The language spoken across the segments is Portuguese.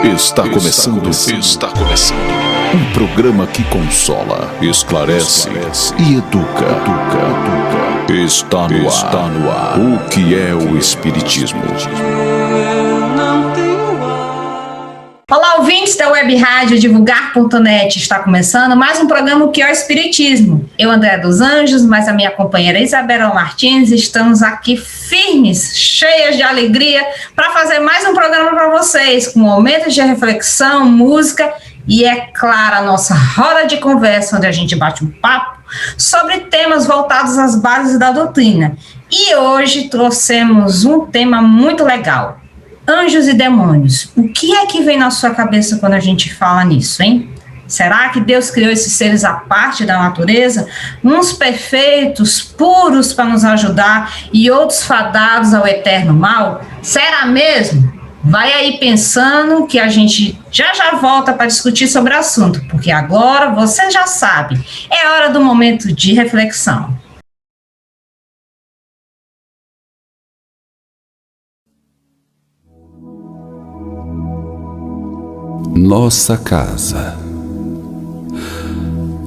Está começando. Um programa que consola, esclarece e educa. Está no ar. O que é o Espiritismo? Olá, ouvintes da Web Rádio Divulgar.net. Está começando mais um programa O que é o Espiritismo. Eu, André dos Anjos, mas a minha companheira Isabela Martins, estamos aqui firmes, cheias de alegria, para fazer mais um programa para vocês, com momentos de reflexão, música e, é claro, a nossa roda de conversa, onde a gente bate um papo sobre temas voltados às bases da doutrina. E hoje trouxemos um tema muito legal: anjos e demônios. O que é que vem na sua cabeça quando a gente fala nisso, hein? Será que Deus criou esses seres à parte da natureza? Uns perfeitos, puros para nos ajudar e outros fadados ao eterno mal? Será mesmo? Vai aí pensando que a gente já volta para discutir sobre o assunto, porque agora você já sabe, é hora do momento de reflexão. Nossa casa.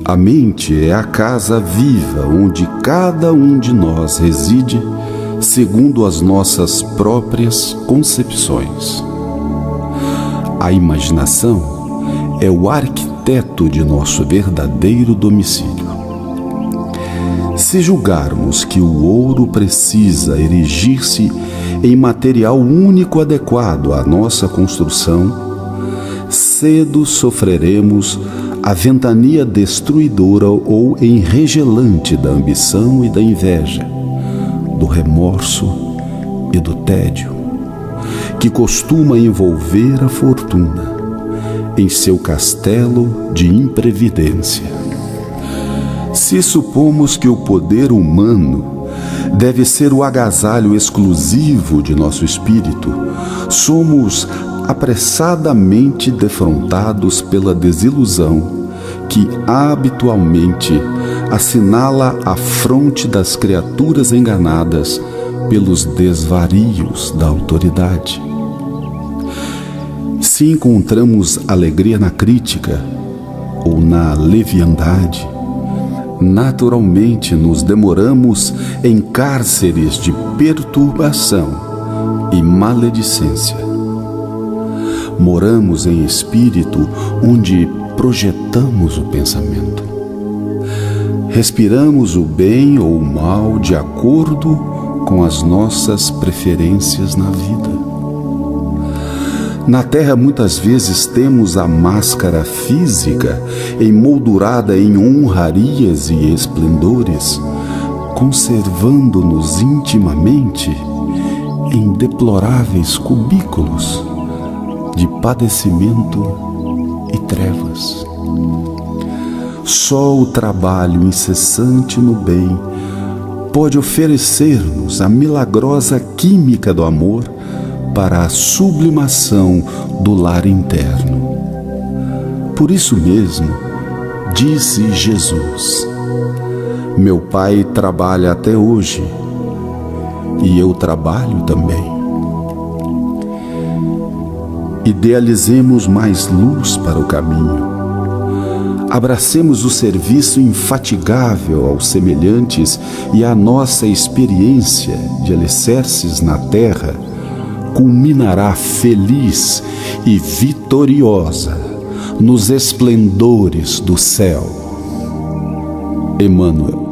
A mente é a casa viva onde cada um de nós reside segundo as nossas próprias concepções. A imaginação é o arquiteto de nosso verdadeiro domicílio. Se julgarmos que o ouro precisa erigir-se em material único adequado à nossa construção, cedo sofreremos a ventania destruidora ou enregelante da ambição e da inveja, do remorso e do tédio, que costuma envolver a fortuna em seu castelo de imprevidência. Se supomos que o poder humano deve ser o agasalho exclusivo de nosso espírito, somos apressadamente defrontados pela desilusão que habitualmente assinala a fronte das criaturas enganadas pelos desvarios da autoridade. Se encontramos alegria na crítica ou na leviandade, naturalmente nos demoramos em cárceres de perturbação e maledicência. Moramos em espírito onde projetamos o pensamento. Respiramos o bem ou o mal de acordo com as nossas preferências na vida. Na Terra, muitas vezes temos a máscara física emoldurada em honrarias e esplendores, conservando-nos intimamente em deploráveis cubículos de padecimento e trevas. Só o trabalho incessante no bem pode oferecer-nos a milagrosa química do amor para a sublimação do lar interno. Por isso mesmo, disse Jesus: meu Pai trabalha até hoje e eu trabalho também. Idealizemos mais luz para o caminho. Abracemos o serviço infatigável aos semelhantes e a nossa experiência de alicerces na terra culminará feliz e vitoriosa nos esplendores do céu. Emmanuel.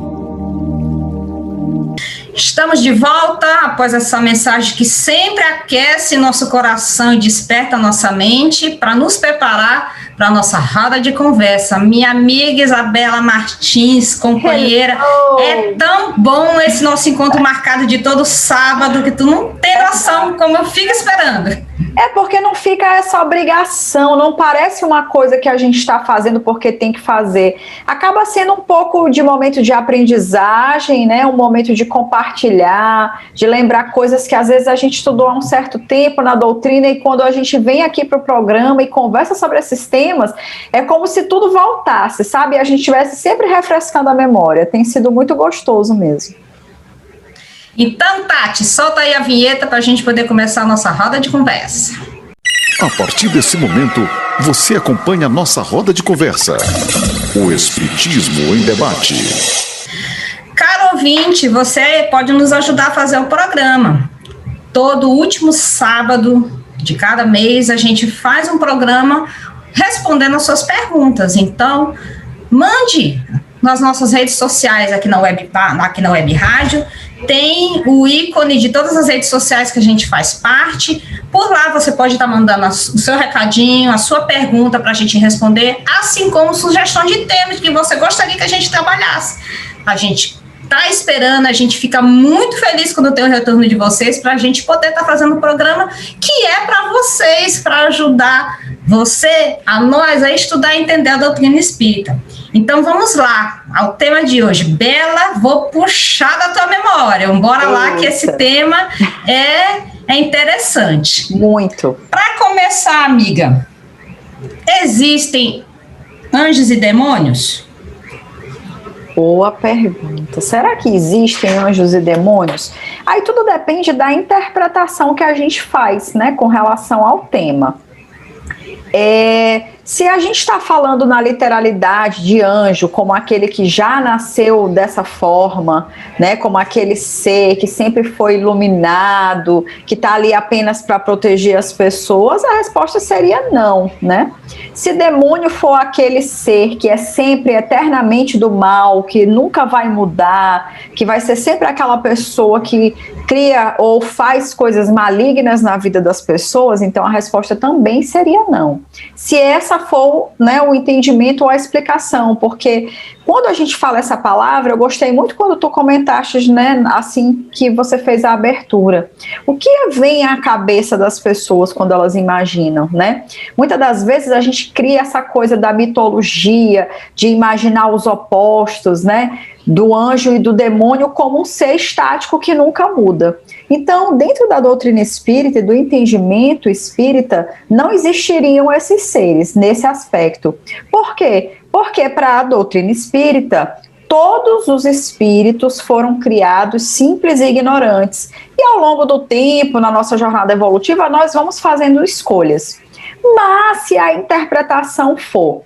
Estamos de volta após essa mensagem que sempre aquece nosso coração e desperta nossa mente para nos preparar para a nossa roda de conversa. Minha amiga Isabela Martins, companheira, é tão bom esse nosso encontro marcado de todo sábado que tu não tem noção como eu fico esperando. É porque não fica essa obrigação, não parece uma coisa que a gente está fazendo porque tem que fazer. Acaba sendo um pouco de momento de aprendizagem, né? Um momento de compartilhar, de lembrar coisas que às vezes a gente estudou há um certo tempo na doutrina e quando a gente vem aqui para o programa e conversa sobre esses temas, é como se tudo voltasse, sabe? E a gente estivesse sempre refrescando a memória. Tem sido muito gostoso mesmo. Então, Tati, solta aí a vinheta para a gente poder começar a nossa roda de conversa. A partir desse momento, você acompanha a nossa roda de conversa. O Espiritismo em Debate. Caro ouvinte, você pode nos ajudar a fazer o programa. Todo último sábado de cada mês, a gente faz um programa respondendo as suas perguntas. Então, mande nas nossas redes sociais aqui na Web Rádio. Tem o ícone de todas as redes sociais que a gente faz parte. Por lá você pode estar mandando o seu recadinho, a sua pergunta para a gente responder, assim como sugestão de temas que você gostaria que a gente trabalhasse. A gente está esperando, a gente fica muito feliz quando tem o retorno de vocês, para a gente poder estar fazendo um programa que é para vocês, para ajudar você, a nós, a estudar e entender a doutrina espírita. Então vamos lá, ao tema de hoje. Bela, vou puxar da tua memória. Bora lá que esse tema é interessante. Muito. Para começar, amiga, existem anjos e demônios? Boa pergunta. Será que existem anjos e demônios? Aí tudo depende da interpretação que a gente faz, né, com relação ao tema. Se a gente está falando na literalidade de anjo, como aquele que já nasceu dessa forma, né, como aquele ser que sempre foi iluminado, que está ali apenas para proteger as pessoas, a resposta seria não, né? Se demônio for aquele ser que é sempre eternamente do mal, que nunca vai mudar, que vai ser sempre aquela pessoa que cria ou faz coisas malignas na vida das pessoas, então a resposta também seria não. Se essa for, né, o entendimento ou a explicação, porque quando a gente fala essa palavra, eu gostei muito quando tu comentaste, né, assim que você fez a abertura. O que vem à cabeça das pessoas quando elas imaginam, né? Muitas das vezes a gente cria essa coisa da mitologia, de imaginar os opostos, né, do anjo e do demônio como um ser estático que nunca muda. Então, dentro da doutrina espírita e do entendimento espírita, não existiriam esses seres nesse aspecto. Por quê? Porque para a doutrina espírita, todos os espíritos foram criados simples e ignorantes. E ao longo do tempo, na nossa jornada evolutiva, nós vamos fazendo escolhas. Mas se a interpretação for,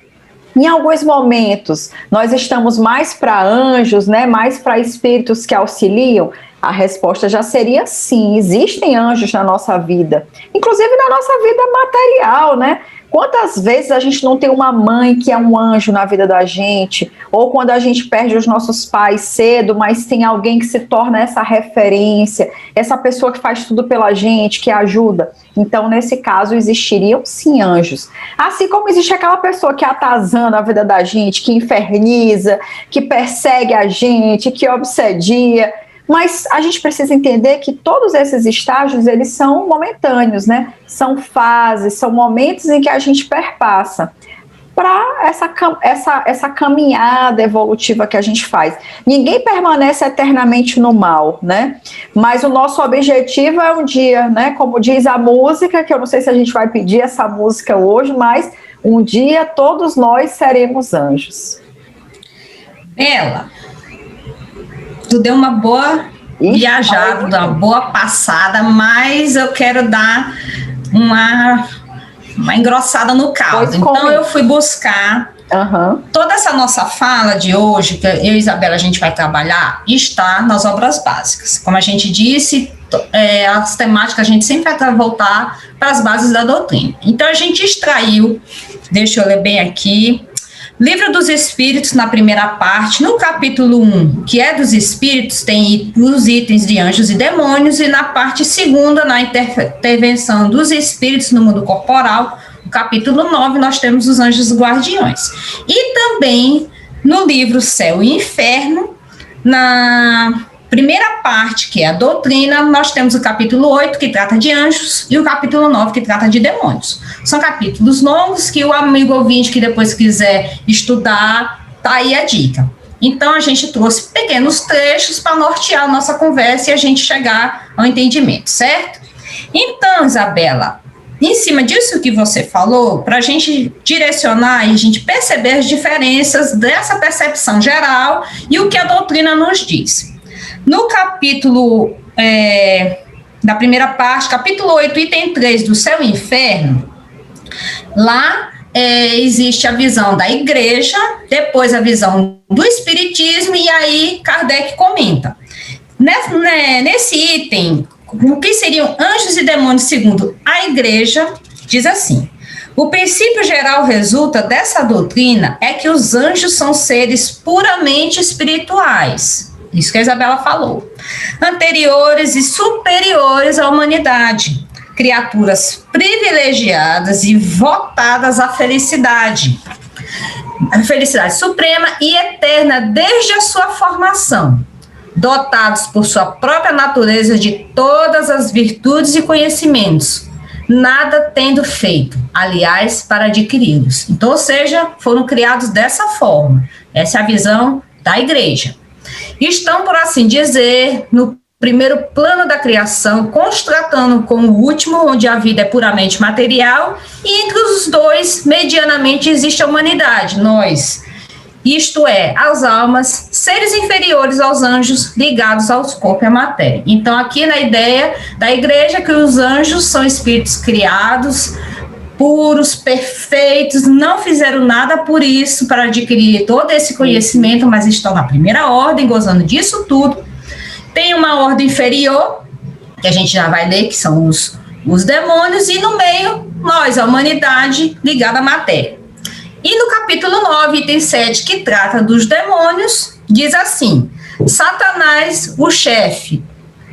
em alguns momentos, nós estamos mais para anjos, né, mais para espíritos que auxiliam, a resposta já seria sim, existem anjos na nossa vida, inclusive na nossa vida material, né? Quantas vezes a gente não tem uma mãe que é um anjo na vida da gente, ou quando a gente perde os nossos pais cedo, mas tem alguém que se torna essa referência, essa pessoa que faz tudo pela gente, que ajuda. Então, nesse caso, existiriam sim anjos. Assim como existe aquela pessoa que atazana a vida da gente, que inferniza, que persegue a gente, que obsedia. Mas a gente precisa entender que todos esses estágios, eles são momentâneos, né? São fases, são momentos em que a gente perpassa para essa caminhada evolutiva que a gente faz. Ninguém permanece eternamente no mal, né? Mas o nosso objetivo é um dia, né? Como diz a música, que eu não sei se a gente vai pedir essa música hoje, mas um dia todos nós seremos anjos. Tu deu uma boa viajada, uma boa passada, mas eu quero dar uma engrossada no caldo. Então eu fui buscar toda essa nossa fala de hoje, que eu e Isabela a gente vai trabalhar, está nas obras básicas. Como a gente disse, as temáticas a gente sempre vai voltar para as bases da doutrina. Então a gente extraiu, deixa eu ler bem aqui, Livro dos Espíritos, na primeira parte, no capítulo 1, que é dos Espíritos, tem os itens de anjos e demônios, e na parte segunda, na intervenção dos Espíritos no mundo corporal, no capítulo 9, nós temos os anjos guardiões. E também no livro Céu e Inferno, na primeira parte, que é a doutrina, nós temos o capítulo 8, que trata de anjos, e o capítulo 9, que trata de demônios. São capítulos longos que o amigo ouvinte que depois quiser estudar, tá aí a dica. Então, a gente trouxe pequenos trechos para nortear a nossa conversa e a gente chegar ao entendimento, certo? Então, Isabela, em cima disso que você falou, para a gente direcionar e a gente perceber as diferenças dessa percepção geral e o que a doutrina nos diz. No capítulo, da primeira parte, capítulo 8, item 3 do Céu e Inferno, Lá existe a visão da igreja, depois a visão do espiritismo, e aí Kardec comenta. Nesse item, o que seriam anjos e demônios segundo a igreja, diz assim: o princípio geral resulta dessa doutrina é que os anjos são seres puramente espirituais, isso que a Isabela falou, anteriores e superiores à humanidade, criaturas privilegiadas e votadas à felicidade suprema e eterna desde a sua formação, dotados por sua própria natureza de todas as virtudes e conhecimentos, nada tendo feito, aliás, para adquiri-los. Então, ou seja, foram criados dessa forma. Essa é a visão da igreja. Estão, por assim dizer, no primeiro plano da criação, constatando com o último, onde a vida é puramente material, e entre os dois, medianamente, existe a humanidade, nós. Isto é, as almas, seres inferiores aos anjos, ligados aos corpos e à matéria. Então, aqui na ideia da igreja, que os anjos são espíritos criados, puros, perfeitos, não fizeram nada por isso, para adquirir todo esse conhecimento, mas estão na primeira ordem, gozando disso tudo. Tem uma ordem inferior, que a gente já vai ler, que são os demônios, e no meio, nós, a humanidade, ligada à matéria. E no capítulo 9, item 7, que trata dos demônios, diz assim: Satanás, o chefe,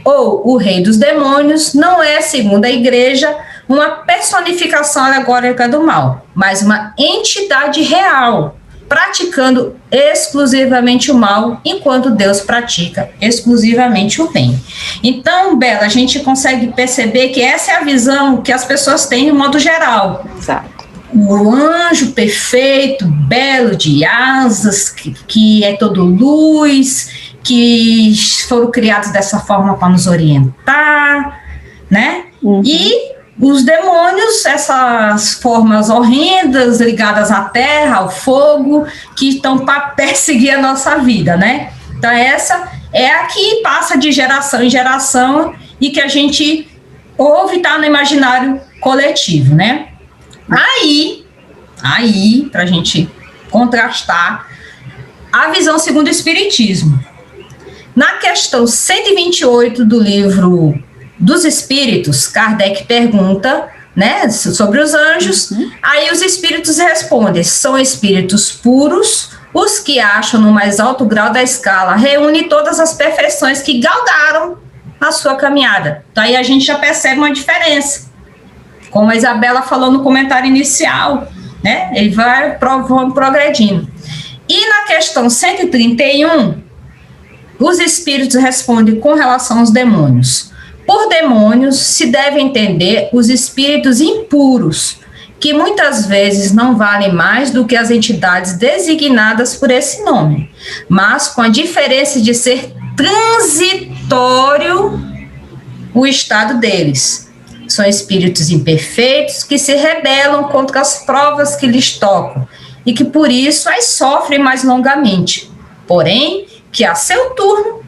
ou o rei dos demônios, não é, segundo a igreja, uma personificação alegórica do mal, mas uma entidade real, praticando exclusivamente o mal, enquanto Deus pratica exclusivamente o bem. Então, Bela, a gente consegue perceber que essa é a visão que as pessoas têm de modo geral. Exato. O anjo perfeito, belo, de asas, que é todo luz, que foram criados dessa forma para nos orientar, né? Uhum. E os demônios, essas formas horrendas ligadas à terra, ao fogo, que estão para perseguir a nossa vida, né? Então essa é a que passa de geração em geração e que a gente ouve, tá no imaginário coletivo, né? Aí, para a gente contrastar, a visão segundo o Espiritismo. Na questão 128 do livro dos Espíritos, Kardec pergunta, né, sobre os anjos. Aí os espíritos respondem: são espíritos puros, os que acham no mais alto grau da escala, reúne todas as perfeições que galgaram a sua caminhada. Então aí a gente já percebe uma diferença. Como a Isabela falou no comentário inicial, né? Ele vai progredindo. E na questão 131, os espíritos respondem com relação aos demônios. Por demônios se deve entender os espíritos impuros, que muitas vezes não valem mais do que as entidades designadas por esse nome, mas com a diferença de ser transitório o estado deles. São espíritos imperfeitos que se rebelam contra as provas que lhes tocam e que por isso as sofrem mais longamente, porém que a seu turno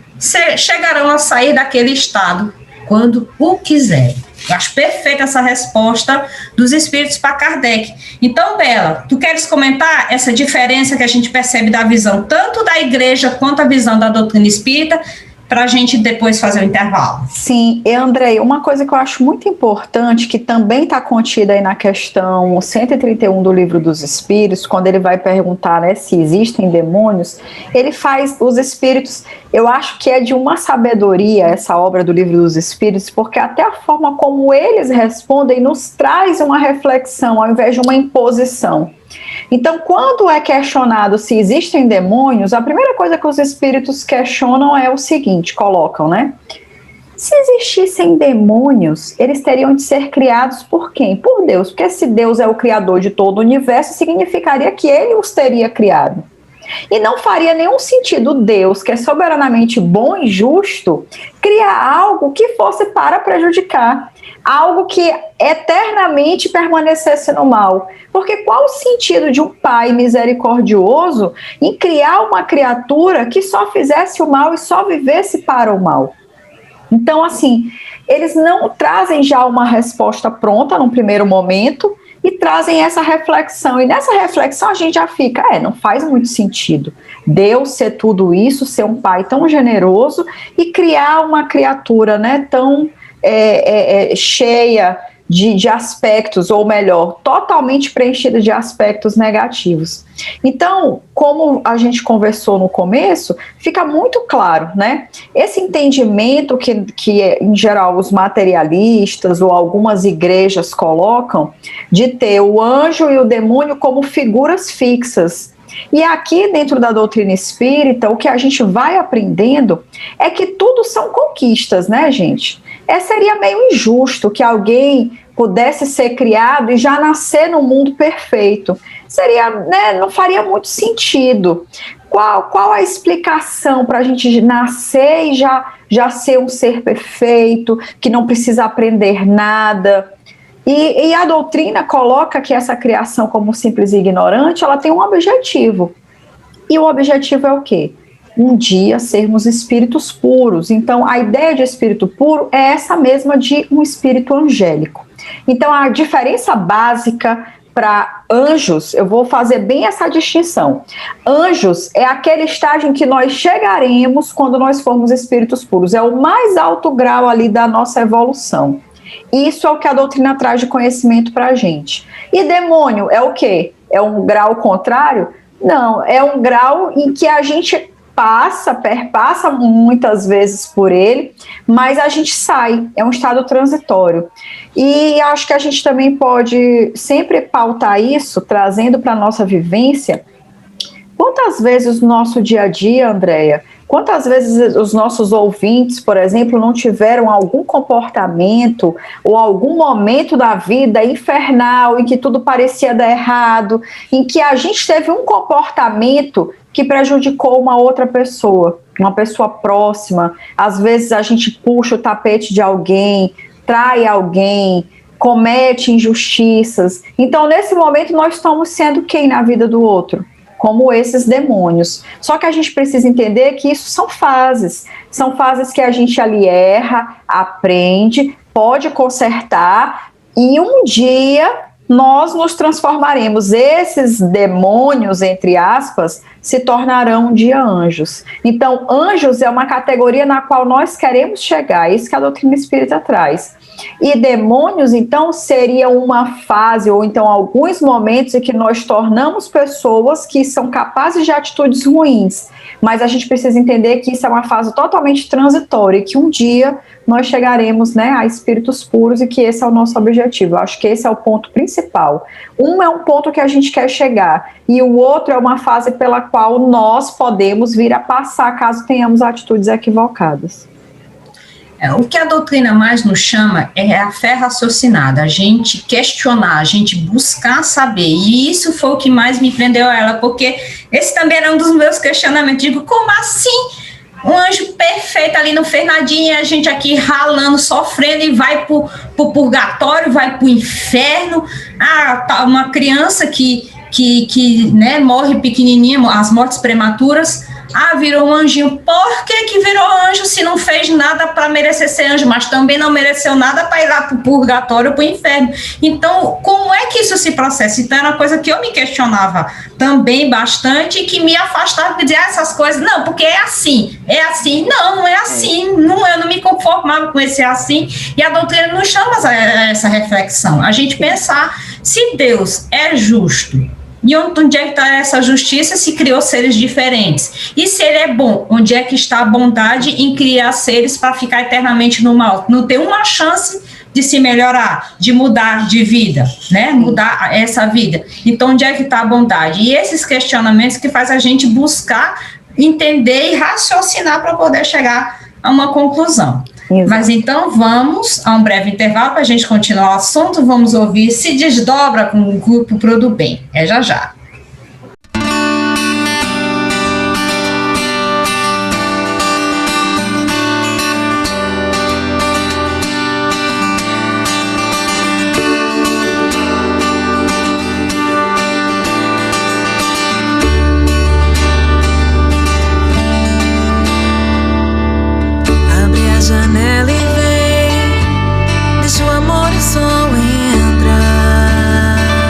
chegarão a sair daquele estado quando o quiserem. Eu acho perfeita essa resposta dos espíritos para Kardec. Então, Bela, tu queres comentar essa diferença que a gente percebe da visão tanto da igreja quanto a visão da doutrina espírita, para a gente depois fazer o intervalo? Sim, e Andrei, uma coisa que eu acho muito importante, que também está contida aí na questão 131 do Livro dos Espíritos, quando ele vai perguntar, né, se existem demônios, ele faz os espíritos, eu acho que é de uma sabedoria essa obra do Livro dos Espíritos, porque até a forma como eles respondem nos traz uma reflexão, ao invés de uma imposição. Então, quando é questionado se existem demônios, a primeira coisa que os espíritos questionam é o seguinte, colocam, né? Se existissem demônios, eles teriam de ser criados por quem? Por Deus, porque se Deus é o criador de todo o universo, significaria que ele os teria criado. E não faria nenhum sentido Deus, que é soberanamente bom e justo, criar algo que fosse para prejudicar, algo que eternamente permanecesse no mal. Porque qual o sentido de um pai misericordioso em criar uma criatura que só fizesse o mal e só vivesse para o mal? Então, assim, eles não trazem já uma resposta pronta num primeiro momento, e trazem essa reflexão. E nessa reflexão a gente já fica, não faz muito sentido Deus ser tudo isso, ser um pai tão generoso e criar uma criatura, né, tão cheia de aspectos, ou melhor, totalmente preenchida de aspectos negativos. Então, como a gente conversou no começo, fica muito claro, né? Esse entendimento que em geral, os materialistas ou algumas igrejas colocam, de ter o anjo e o demônio como figuras fixas. E aqui, dentro da doutrina espírita, o que a gente vai aprendendo é que tudo são conquistas, né, gente? Seria meio injusto que alguém pudesse ser criado e já nascer no mundo perfeito. Seria, né, não faria muito sentido. Qual a explicação para a gente nascer e já ser um ser perfeito, que não precisa aprender nada? E a doutrina coloca que essa criação como simples e ignorante, ela tem um objetivo. E o objetivo é o quê? Um dia sermos espíritos puros. Então, a ideia de espírito puro é essa mesma de um espírito angélico. Então, a diferença básica para anjos, eu vou fazer bem essa distinção. Anjos é aquele estágio em que nós chegaremos quando nós formos espíritos puros. É o mais alto grau ali da nossa evolução. Isso é o que a doutrina traz de conhecimento para a gente. E demônio é o quê? É um grau contrário? Não, é um grau em que a gente perpassa muitas vezes por ele, mas a gente sai, é um estado transitório. E acho que a gente também pode sempre pautar isso, trazendo para a nossa vivência. Quantas vezes no nosso dia a dia, Andréia, quantas vezes os nossos ouvintes, por exemplo, não tiveram algum comportamento ou algum momento da vida infernal em que tudo parecia dar errado, em que a gente teve um comportamento que prejudicou uma outra pessoa, uma pessoa próxima. Às vezes a gente puxa o tapete de alguém, trai alguém, comete injustiças. Então, nesse momento, nós estamos sendo quem na vida do outro? Como esses demônios. Só que a gente precisa entender que isso são fases que a gente ali erra, aprende, pode consertar, e um dia nós nos transformaremos. Esses demônios, entre aspas, se tornarão um dia anjos. Então, anjos é uma categoria na qual nós queremos chegar, é isso que a doutrina espírita traz. E demônios, então, seria uma fase, ou então alguns momentos em que nós tornamos pessoas que são capazes de atitudes ruins, mas a gente precisa entender que isso é uma fase totalmente transitória, e que um dia nós chegaremos, né, a espíritos puros, e que esse é o nosso objetivo. Eu acho que esse é o ponto principal. Um é um ponto que a gente quer chegar, e o outro é uma fase pela qual nós podemos vir a passar, caso tenhamos atitudes equivocadas. O que a doutrina mais nos chama é a fé raciocinada, a gente questionar, a gente buscar saber, e isso foi o que mais me prendeu a ela, porque esse também era um dos meus questionamentos. Digo, como assim? Um anjo perfeito ali, não fez nadinha, a gente aqui ralando, sofrendo, e vai pro purgatório, vai pro inferno. Tá uma criança que né, morre pequenininha, as mortes prematuras, virou um anjinho. Por que virou anjo se não fez nada para merecer ser anjo, mas também não mereceu nada para ir lá para o purgatório, para o inferno? Então, como é que isso se processa? Então, era uma coisa que eu me questionava também bastante, e que me afastava de dizer essas coisas. Não, porque é assim. Não é assim. Eu não me conformava com esse assim. E a doutrina nos chama a essa reflexão. A gente pensar, se Deus é justo, e onde é que está essa justiça se criou seres diferentes? E se ele é bom, onde é que está a bondade em criar seres para ficar eternamente no mal? Não ter uma chance de se melhorar, de mudar de vida, né? Mudar essa vida. Então, onde é que está a bondade? E esses questionamentos que faz a gente buscar entender e raciocinar para poder chegar a uma conclusão. Exato. Mas então vamos a um breve intervalo para a gente continuar o assunto. Vamos ouvir Se Desdobra com o Grupo Pro do Bem. É já já. Janela e vem, deixa o amor e o sol entrar.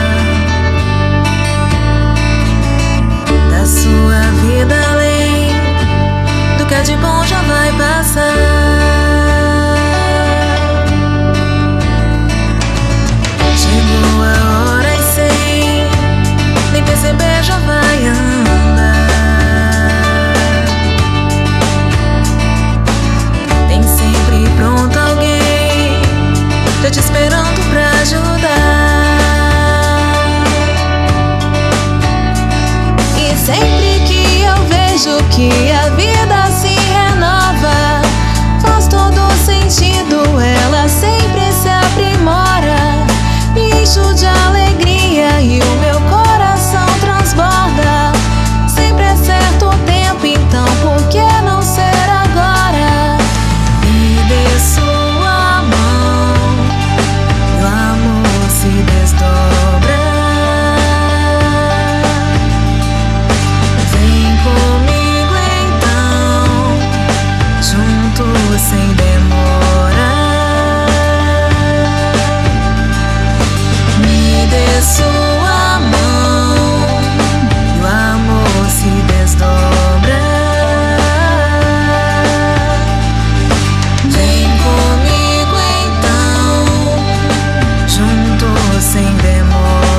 sem demora.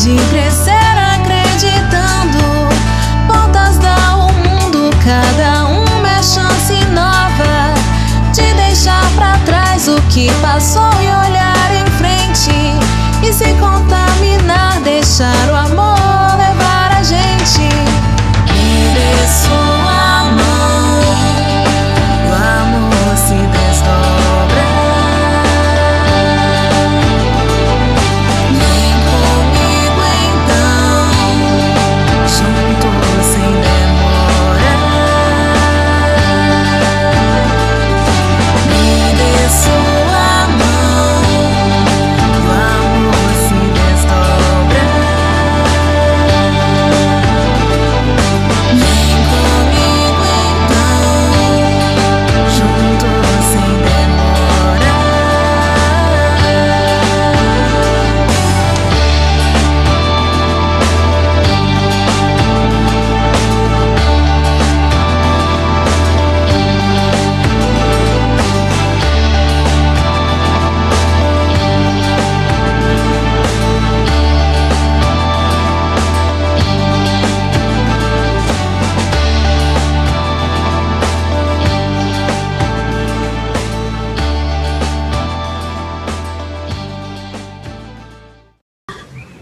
De crescer acreditando, portas dá o mundo, cada uma é chance nova de deixar pra trás o que passou e olhar em frente e se contaminar, deixar o amor levar a gente. Me dê sua mão, o amor se desdobra.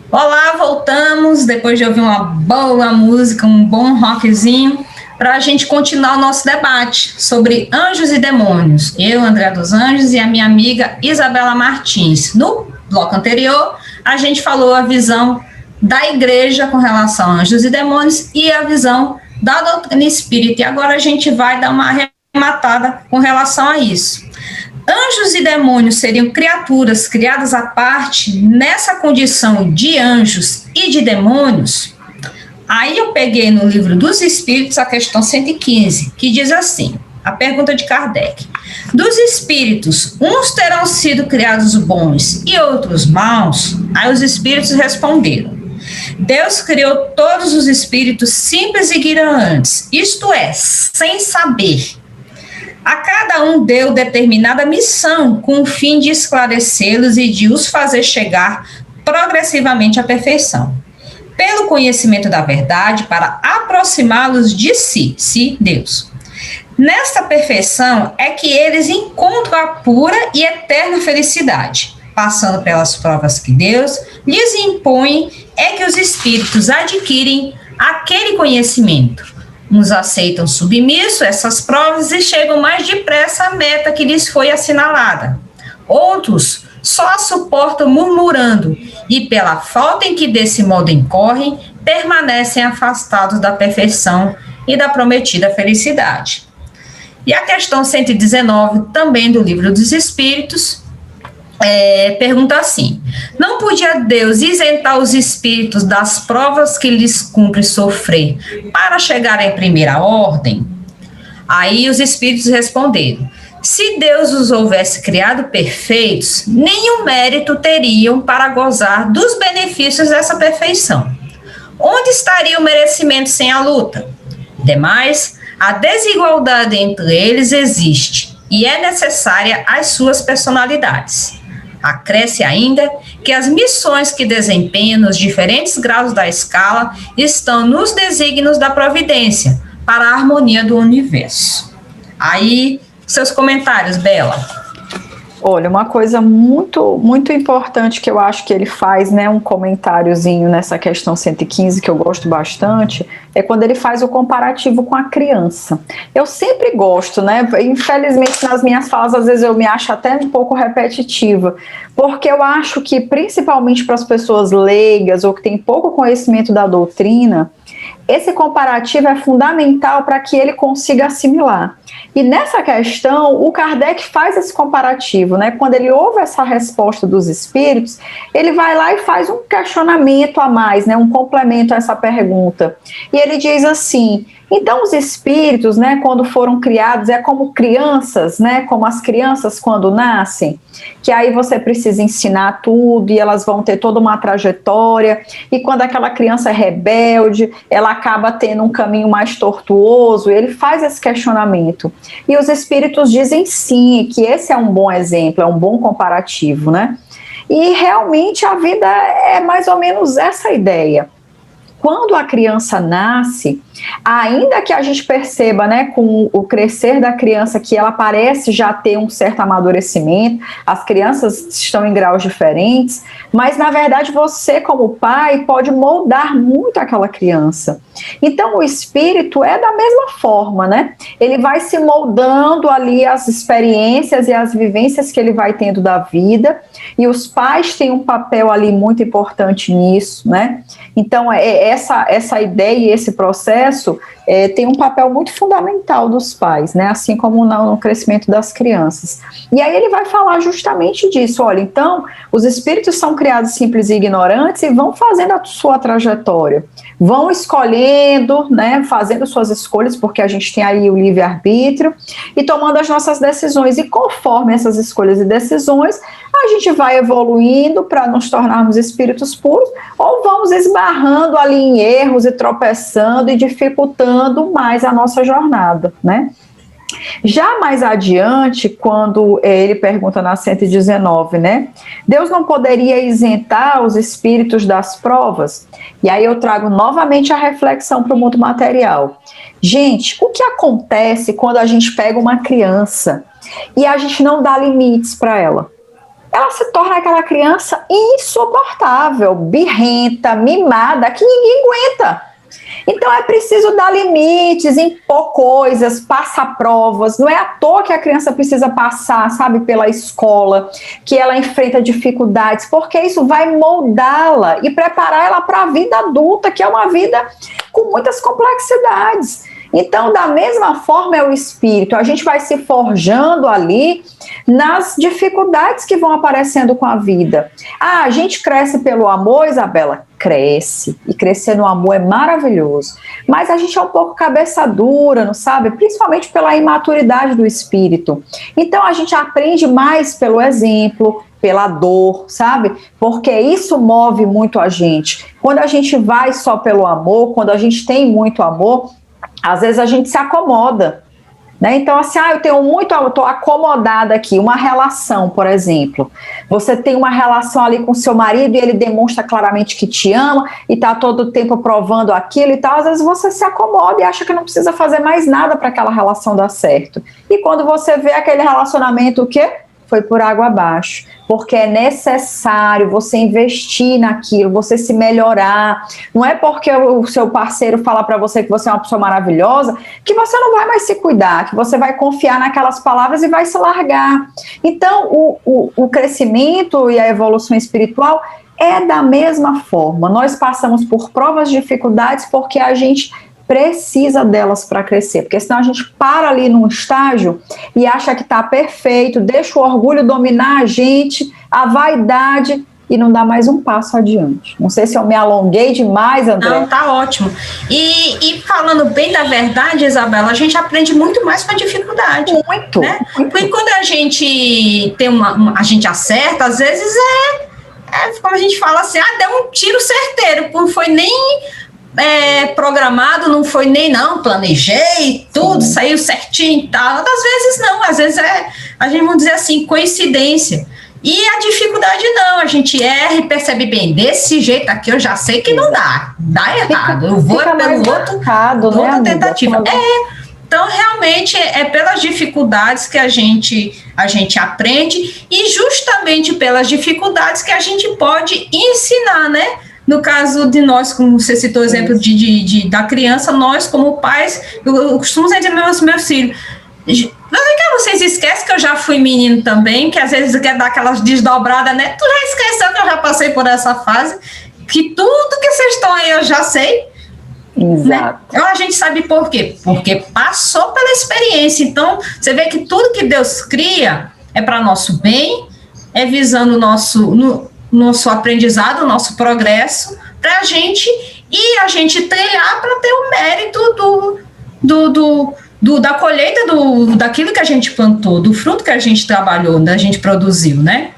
Olá, voltamos depois de ouvir uma boa música, um bom rockzinho, para a gente continuar o nosso debate sobre anjos e demônios. Eu, André dos Anjos, e a minha amiga Isabela Martins. No bloco anterior, a gente falou a visão da igreja com relação a anjos e demônios e a visão da doutrina espírita. E agora a gente vai dar uma arrematada com relação a isso. Anjos e demônios seriam criaturas criadas à parte nessa condição de anjos e de demônios? Aí eu peguei no Livro dos Espíritos a questão 115, que diz assim, a pergunta de Kardec: dos espíritos, uns terão sido criados bons e outros maus? Aí os espíritos responderam: Deus criou todos os espíritos simples e ignorantes, isto é, sem saber. A cada um deu determinada missão com o fim de esclarecê-los e de os fazer chegar progressivamente à perfeição, pelo conhecimento da verdade, para aproximá-los de si, Deus. Nesta perfeição é que eles encontram a pura e eterna felicidade. Passando pelas provas que Deus lhes impõe, é que os espíritos adquirem aquele conhecimento. Uns aceitam submisso essas provas e chegam mais depressa à meta que lhes foi assinalada. Outros só a suportam murmurando e, pela falta em que desse modo incorrem, permanecem afastados da perfeição e da prometida felicidade. E a questão 119, também do Livro dos Espíritos, pergunta assim: não podia Deus isentar os espíritos das provas que lhes cumpre sofrer para chegar em primeira ordem? Aí os espíritos responderam: se Deus os houvesse criado perfeitos, nenhum mérito teriam para gozar dos benefícios dessa perfeição. Onde estaria o merecimento sem a luta? Demais, a desigualdade entre eles existe e é necessária às suas personalidades. Acresce ainda que as missões que desempenham nos diferentes graus da escala estão nos desígnios da providência para a harmonia do universo. Aí, seus comentários, Bela. Olha, uma coisa muito, muito importante que eu acho que ele faz, né, um comentáriozinho nessa questão 115, que eu gosto bastante, é quando ele faz o comparativo com a criança. Eu sempre gosto, né, infelizmente nas minhas falas às vezes eu me acho até um pouco repetitiva, porque eu acho que principalmente para as pessoas leigas ou que têm pouco conhecimento da doutrina, esse comparativo é fundamental para que ele consiga assimilar. E nessa questão, o Kardec faz esse comparativo, né? Quando ele ouve essa resposta dos espíritos, ele vai lá e faz um questionamento a mais, né? Um complemento a essa pergunta. E ele diz assim: então os espíritos, né, quando foram criados, é como crianças, né? Como as crianças quando nascem, que aí você precisa ensinar tudo e elas vão ter toda uma trajetória, e quando aquela criança é rebelde, ela acaba tendo um caminho mais tortuoso. Ele faz esse questionamento. E os espíritos dizem sim, que esse é um bom exemplo, é um bom comparativo, né? E realmente a vida é mais ou menos essa ideia. Quando a criança nasce, ainda que a gente perceba, né, com o crescer da criança, que ela parece já ter um certo amadurecimento, as crianças estão em graus diferentes, mas na verdade você, como pai, pode moldar muito aquela criança. Então o espírito é da mesma forma, né? Ele vai se moldando ali as experiências e as vivências que ele vai tendo da vida, e os pais têm um papel ali muito importante nisso, né? Então essa ideia e esse processo tem um papel muito fundamental dos pais, né? Assim como no crescimento das crianças. E aí ele vai falar justamente disso. Olha, então, os espíritos são criados simples e ignorantes e vão fazendo a sua trajetória, vão escolhendo, né, fazendo suas escolhas, porque a gente tem aí o livre-arbítrio, e tomando as nossas decisões. E conforme essas escolhas e decisões, a gente vai evoluindo para nos tornarmos espíritos puros, ou vamos esbarrando ali em erros e tropeçando e dificultando mais a nossa jornada, né? Já mais adiante, quando ele pergunta na 119, né? Deus não poderia isentar os espíritos das provas? E aí eu trago novamente a reflexão para o mundo material. Gente, o que acontece quando a gente pega uma criança e a gente não dá limites para ela? Ela se torna aquela criança insuportável, birrenta, mimada, que ninguém aguenta. Então é preciso dar limites, impor coisas, passar provas. Não é à toa que a criança precisa passar, sabe, pela escola, que ela enfrenta dificuldades, porque isso vai moldá-la e preparar ela para a vida adulta, que é uma vida com muitas complexidades. Então, da mesma forma é o espírito, a gente vai se forjando ali nas dificuldades que vão aparecendo com a vida. Ah, a gente cresce pelo amor, Isabela? Cresce, e crescer no amor é maravilhoso, mas a gente é um pouco cabeça dura, não sabe? Principalmente pela imaturidade do espírito. Então a gente aprende mais pelo exemplo, pela dor, sabe? Porque isso move muito a gente. Quando a gente vai só pelo amor, quando a gente tem muito amor, às vezes a gente se acomoda, né? Então assim, eu estou acomodada aqui. Uma relação, por exemplo, você tem uma relação ali com seu marido e ele demonstra claramente que te ama e está todo o tempo provando aquilo e tal. Às vezes você se acomoda e acha que não precisa fazer mais nada para aquela relação dar certo, e quando você vê aquele relacionamento, o quê? Foi por água abaixo, porque é necessário você investir naquilo, você se melhorar. Não é porque o seu parceiro fala para você que você é uma pessoa maravilhosa que você não vai mais se cuidar, que você vai confiar naquelas palavras e vai se largar. Então, o crescimento e a evolução espiritual é da mesma forma. Nós passamos por provas, dificuldades, porque a gente precisa delas para crescer, porque senão a gente para ali num estágio e acha que está perfeito, deixa o orgulho dominar a gente, a vaidade, e não dá mais um passo adiante. Não sei se eu me alonguei demais, André. Não, tá ótimo. E falando bem da verdade, Isabela, a gente aprende muito mais com a dificuldade. Muito. Né? Porque quando a gente tem a gente acerta, às vezes como a gente fala assim, deu um tiro certeiro, não foi nem programado, não foi nem planejei tudo, saiu certinho e tal. Às vezes não, às vezes a gente vamos dizer assim, coincidência. E a dificuldade não, a gente erra e percebe bem, desse jeito aqui eu já sei que não dá errado, eu vou pelo outra tentativa. Então realmente é pelas dificuldades que a gente aprende, e justamente pelas dificuldades que a gente pode ensinar, né? No caso de nós, como você citou o exemplo da criança, nós como pais, eu costumo dizer aos meus filhos, vocês esquecem que eu já fui menino também, que às vezes quer dar aquelas desdobradas, né? Tu já esqueceu que eu já passei por essa fase, que tudo que vocês estão aí eu já sei. Exato. Né? Então a gente sabe por quê? Porque passou pela experiência. Então, você vê que tudo que Deus cria é para nosso bem, é visando o nosso aprendizado, o nosso progresso, para a gente trilhar para ter o mérito da colheita daquilo que a gente plantou, do fruto que a gente trabalhou, da gente produziu, né?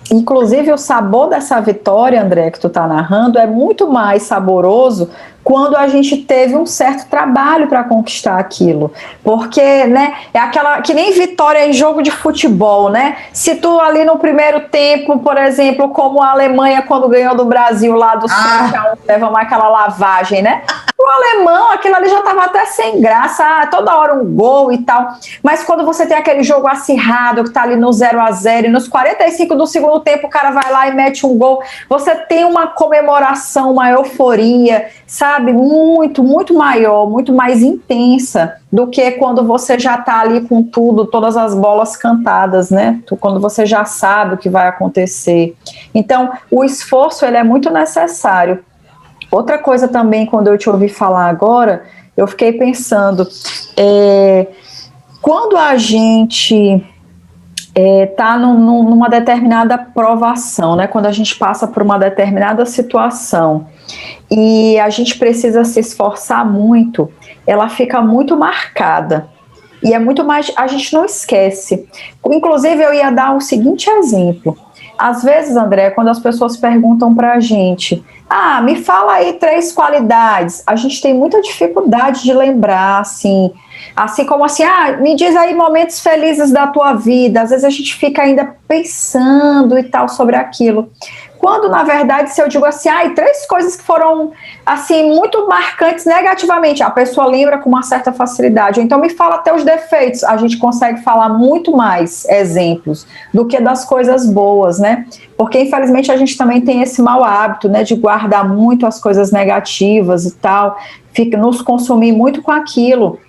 Inclusive, o sabor dessa vitória, André, que tu tá narrando, é muito mais saboroso quando a gente teve um certo trabalho para conquistar aquilo. Porque, né, é aquela que nem vitória em jogo de futebol, né? Se tu ali no primeiro tempo, por exemplo, como a Alemanha quando ganhou do Brasil lá do 7-1, levamos aquela lavagem, né? O alemão, aquilo ali já estava até sem graça, toda hora um gol e tal. Mas quando você tem aquele jogo acirrado, que tá ali no 0-0, e nos 45 do segundo tempo o cara vai lá e mete um gol, você tem uma comemoração, uma euforia, sabe? Muito, muito maior, muito mais intensa do que quando você já tá ali com tudo, todas as bolas cantadas, né? Quando você já sabe o que vai acontecer. Então, o esforço, ele é muito necessário. Outra coisa também, quando eu te ouvi falar agora, eu fiquei pensando, quando a gente está numa determinada provação, né? Quando a gente passa por uma determinada situação e a gente precisa se esforçar muito, ela fica muito marcada. E é muito mais, a gente não esquece. Inclusive, eu ia dar o seguinte exemplo. Às vezes, André, quando as pessoas perguntam para a gente, me fala aí 3 qualidades, a gente tem muita dificuldade de lembrar, assim como assim, me diz aí momentos felizes da tua vida, às vezes a gente fica ainda pensando e tal sobre aquilo. Quando, na verdade, se eu digo assim, 3 coisas que foram, assim, muito marcantes negativamente, a pessoa lembra com uma certa facilidade. Ou então me fala até os defeitos, a gente consegue falar muito mais exemplos do que das coisas boas, né? Porque, infelizmente, a gente também tem esse mau hábito, né, de guardar muito as coisas negativas e tal, nos consumir muito com aquilo,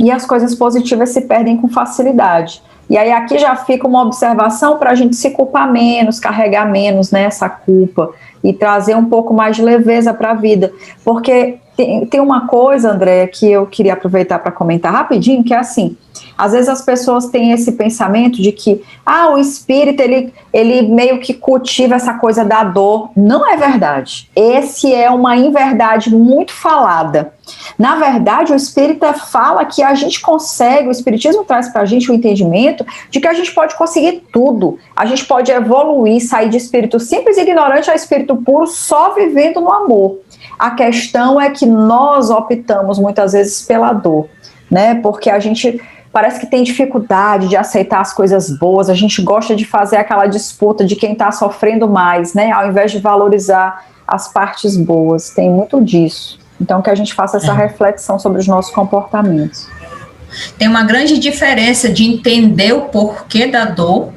e as coisas positivas se perdem com facilidade. E aí aqui já fica uma observação para a gente se culpar menos, carregar menos, né, essa culpa e trazer um pouco mais de leveza para a vida. Porque tem uma coisa, André, que eu queria aproveitar para comentar rapidinho, que é assim, às vezes as pessoas têm esse pensamento de que o espírito, ele meio que cultiva essa coisa da dor. Não é verdade. Esse é uma inverdade muito falada. Na verdade, o espírita fala que a gente consegue, o espiritismo traz para a gente o entendimento de que a gente pode conseguir tudo. A gente pode evoluir, sair de espírito simples e ignorante a espírito puro só vivendo no amor. A questão é que nós optamos muitas vezes pela dor, né? Porque a gente parece que tem dificuldade de aceitar as coisas boas, a gente gosta de fazer aquela disputa de quem está sofrendo mais, né? Ao invés de valorizar as partes boas, tem muito disso. Então, que a gente faça essa reflexão sobre os nossos comportamentos. Tem uma grande diferença de entender o porquê da dor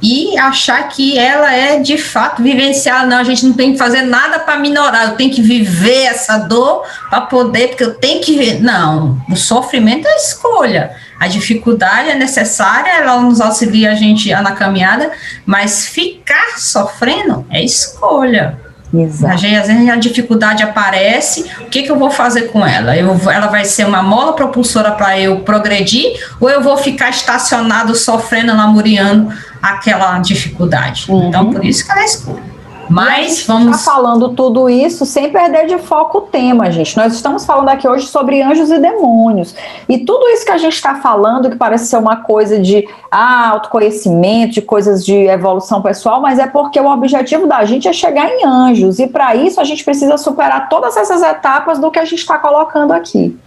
e achar que ela é, de fato, vivenciar. Não, a gente não tem que fazer nada para minorar, eu tenho que viver essa dor para poder, porque eu tenho que ver. Não, o sofrimento é escolha. A dificuldade é necessária, ela nos auxilia a gente na caminhada, mas ficar sofrendo é escolha. Exato. Às vezes a dificuldade aparece, o que eu vou fazer com ela? Ela vai ser uma mola propulsora para eu progredir, ou eu vou ficar estacionado, sofrendo, lamuriando aquela dificuldade? Então, por isso que ela é escolha. Mas vamos... Está falando tudo isso sem perder de foco o tema, gente. Nós estamos falando aqui hoje sobre anjos e demônios. E tudo isso que a gente está falando, que parece ser uma coisa de autoconhecimento, de coisas de evolução pessoal, mas é porque o objetivo da gente é chegar em anjos. E para isso a gente precisa superar todas essas etapas do que a gente está colocando aqui.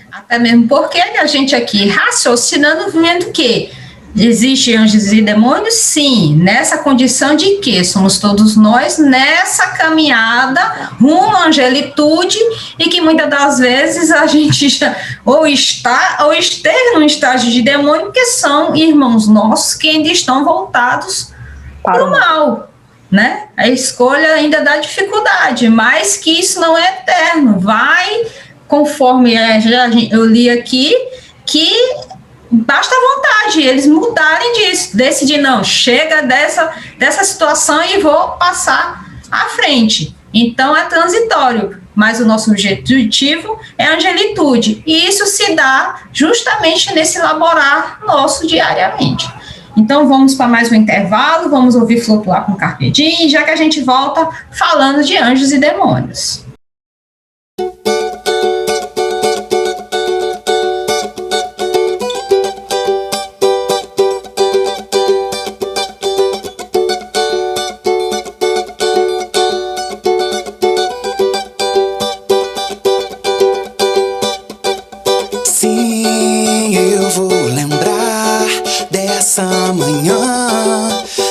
Até mesmo porque a gente aqui raciocinando, vendo que existem anjos e demônios, sim, nessa condição de que somos todos nós nessa caminhada rumo à angelitude e que muitas das vezes a gente já ou esteve num estágio de demônio, porque são irmãos nossos que ainda estão voltados para o mal, né? A escolha ainda dá dificuldade, mas que isso não é eterno, vai conforme eu li aqui, que basta a vontade, eles mudarem disso, decidir, não, chega dessa situação e vou passar à frente. Então é transitório, mas o nosso objetivo é a angelitude. E isso se dá justamente nesse laborar nosso diariamente. Então, vamos para mais um intervalo, vamos ouvir Flutuar com Carpe Diem, já que a gente volta falando de anjos e demônios.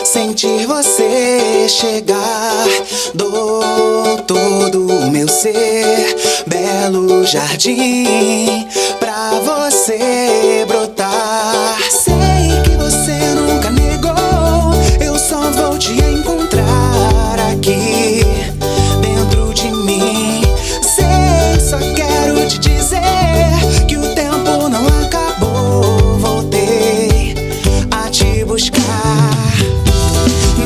Sentir você chegar, dou todo o meu ser, belo jardim, pra você brotar. Sei que você nunca negou, eu só vou te encontrar aqui, dentro de mim. Sei, só quero te dizer que o tempo não acabou, voltei a te buscar.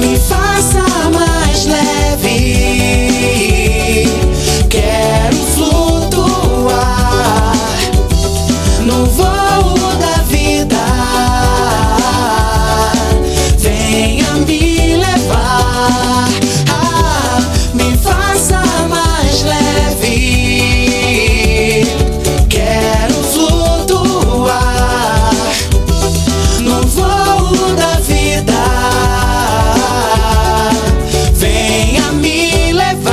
Me faça mais leve, quero flutuar no voo da vida. Venha me levar, me faça mais leve, quero flutuar no voo da vida. Venha me levar.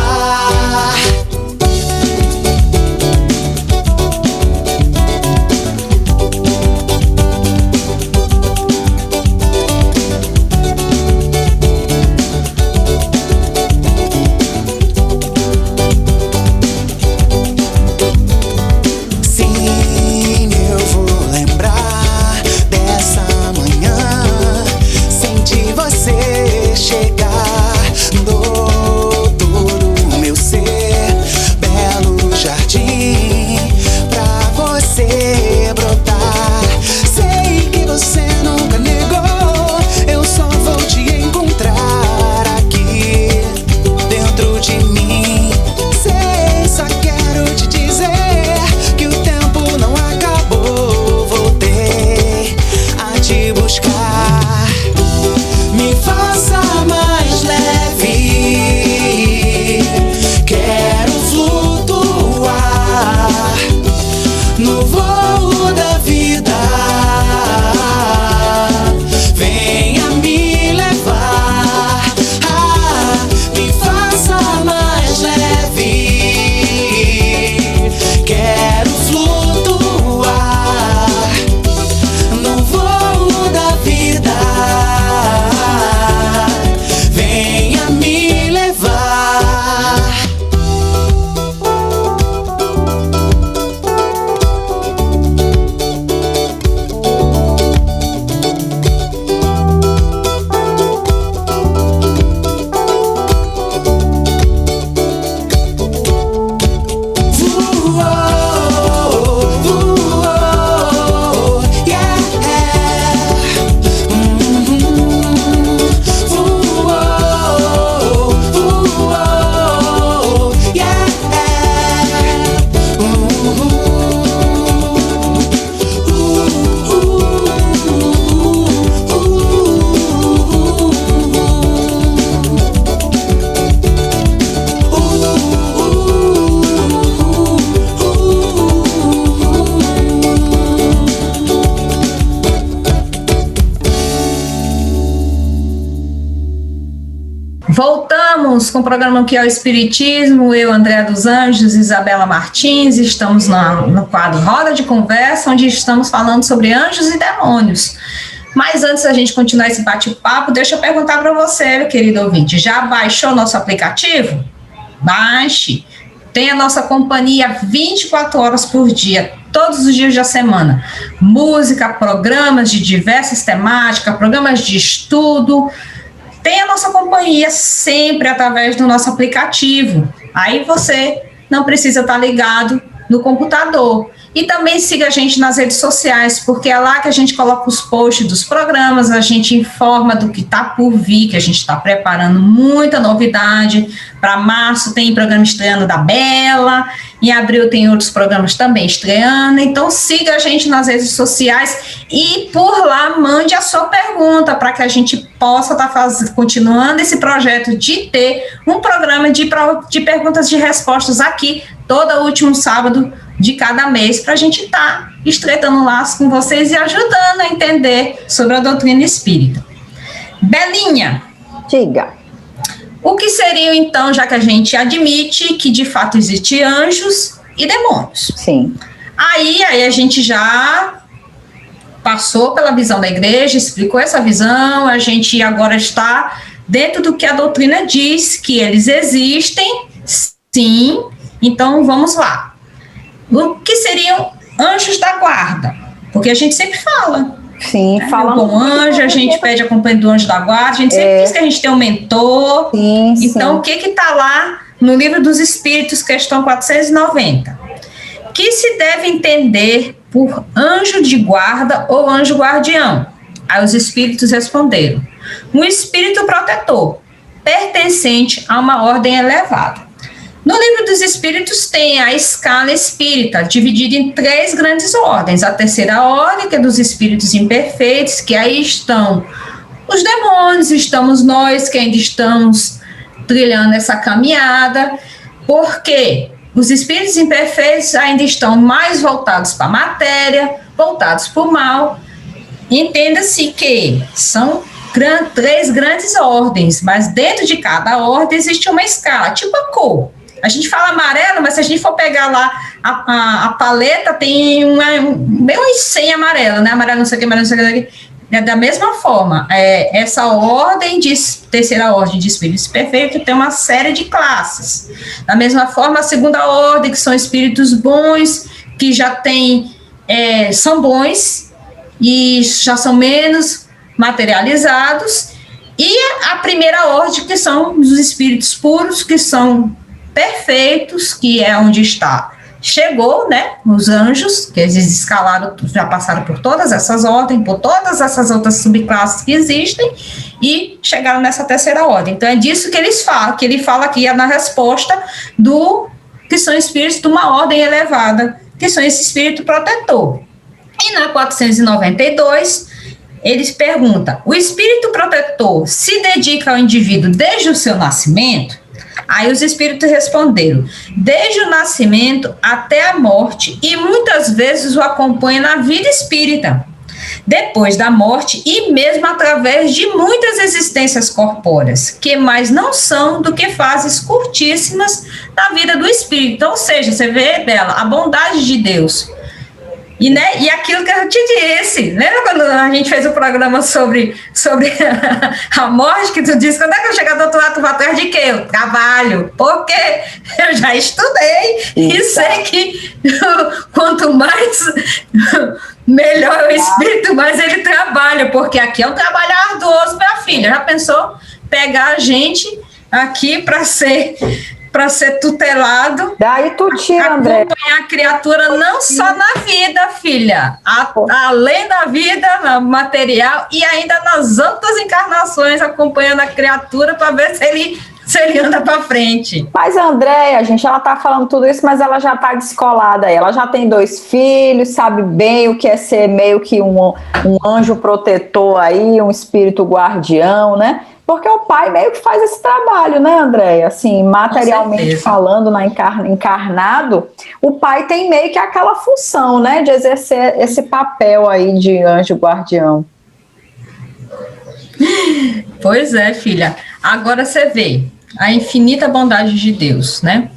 Sim, eu vou lembrar dessa manhã, sentir você chegar, dou todo o meu ser, belo jardim, pra você brotar. Sei que você nunca negou, eu só vou te encontrar aqui, dentro de mim. Sei, só quero te dizer que o tempo não acabou, voltei a te buscar. Me faça mais leve, quero flutuar no voo da vida. Venha me levar, me faça mais leve, quero flutuar no voo da vida. Venha me levar. Voltamos com o programa Que é o Espiritismo, eu, Andréa dos Anjos, Isabela Martins, estamos no quadro Roda de Conversa, onde estamos falando sobre anjos e demônios. Mas antes da gente continuar esse bate-papo, deixa eu perguntar para você, meu querido ouvinte, já baixou nosso aplicativo? Baixe, tem a nossa companhia 24 horas por dia, todos os dias da semana. Música, programas de diversas temáticas, programas de estudo. Tem a nossa companhia sempre através do nosso aplicativo. Aí você não precisa estar ligado no computador. E também siga a gente nas redes sociais, porque é lá que a gente coloca os posts dos programas, a gente informa do que está por vir, que a gente está preparando muita novidade Para março tem programa estreando da Bela, em abril tem outros programas também estreando, então siga a gente nas redes sociais e por lá mande a sua pergunta para que a gente possa estar continuando esse projeto de ter um programa de perguntas e respostas aqui todo último sábado de cada mês, para a gente estar estreitando laços com vocês e ajudando a entender sobre a doutrina espírita. Belinha, Diga. o que seriam, então, já que a gente admite que de fato existem anjos e demônios? Sim. Aí a gente já passou pela visão da igreja, explicou essa visão, a gente agora está dentro do que a doutrina diz, que eles existem, sim. Então, vamos lá. O que seriam anjos da guarda? Porque a gente sempre fala. Sim, falando com anjo, a gente pede a companhia do anjo da guarda, a gente sempre diz que a gente tem um mentor. Sim, então, o que está lá no Livro dos Espíritos, questão 490? Que se deve entender por anjo de guarda ou anjo guardião? Aí os espíritos responderam: um espírito protetor, pertencente a uma ordem elevada. No Livro dos Espíritos tem a escala espírita, dividida em 3 grandes ordens. A terceira ordem, que é dos espíritos imperfeitos, que aí estão os demônios, estamos nós que ainda estamos trilhando essa caminhada, porque os espíritos imperfeitos ainda estão mais voltados para a matéria, voltados para o mal. Entenda-se que são 3 grandes ordens, mas dentro de cada ordem existe uma escala, tipo a cor. A gente fala amarelo, mas se a gente for pegar lá a paleta, tem bem uns 100 amarelo, né? Amarelo, não sei o que, amarelo, não sei o que. Da mesma forma, essa ordem, terceira ordem de espíritos perfeitos, tem uma série de classes. Da mesma forma, a segunda ordem, que são espíritos bons, que já são bons e já são menos materializados. E a primeira ordem, que são os espíritos puros, que são perfeitos, que é onde chegou, né, os anjos, que eles escalaram, já passaram por todas essas ordens, por todas essas outras subclasses que existem, e chegaram nessa terceira ordem. Então é disso que eles falam, que ele fala aqui na resposta que são espíritos de uma ordem elevada, que são esse espírito protetor. E na 492, eles perguntam: o espírito protetor se dedica ao indivíduo desde o seu nascimento? Aí os espíritos responderam: desde o nascimento até a morte, e muitas vezes o acompanha na vida espírita, depois da morte e mesmo através de muitas existências corpóreas, que mais não são do que fases curtíssimas na vida do espírito. Então, ou seja, você vê, Bela, a bondade de Deus. E aquilo que eu te disse, lembra quando a gente fez o programa sobre a morte, que tu disse, quando é que eu chegar do outro lado, tu vai atrás de quê? Eu trabalho, porque eu já estudei e sei que quanto mais, melhor o espírito, mais ele trabalha, porque aqui é um trabalho arduoso, minha filha. Já pensou pegar a gente aqui para ser tutelado, daí tu tira, André, acompanhar a criatura não só na vida, filha, além da vida material e ainda nas outras encarnações, acompanhando a criatura para ver se ele anda para frente. Mas a Andréia, gente, ela tá falando tudo isso, mas ela já tá descolada, ela já tem 2 filhos, sabe bem o que é ser meio que um anjo protetor aí, um espírito guardião, né? Porque o pai meio que faz esse trabalho, né, Andréia? Assim, materialmente falando, encarnado, o pai tem meio que aquela função, né, de exercer esse papel aí de anjo guardião. Pois é, filha. Agora você vê a infinita bondade de Deus, né?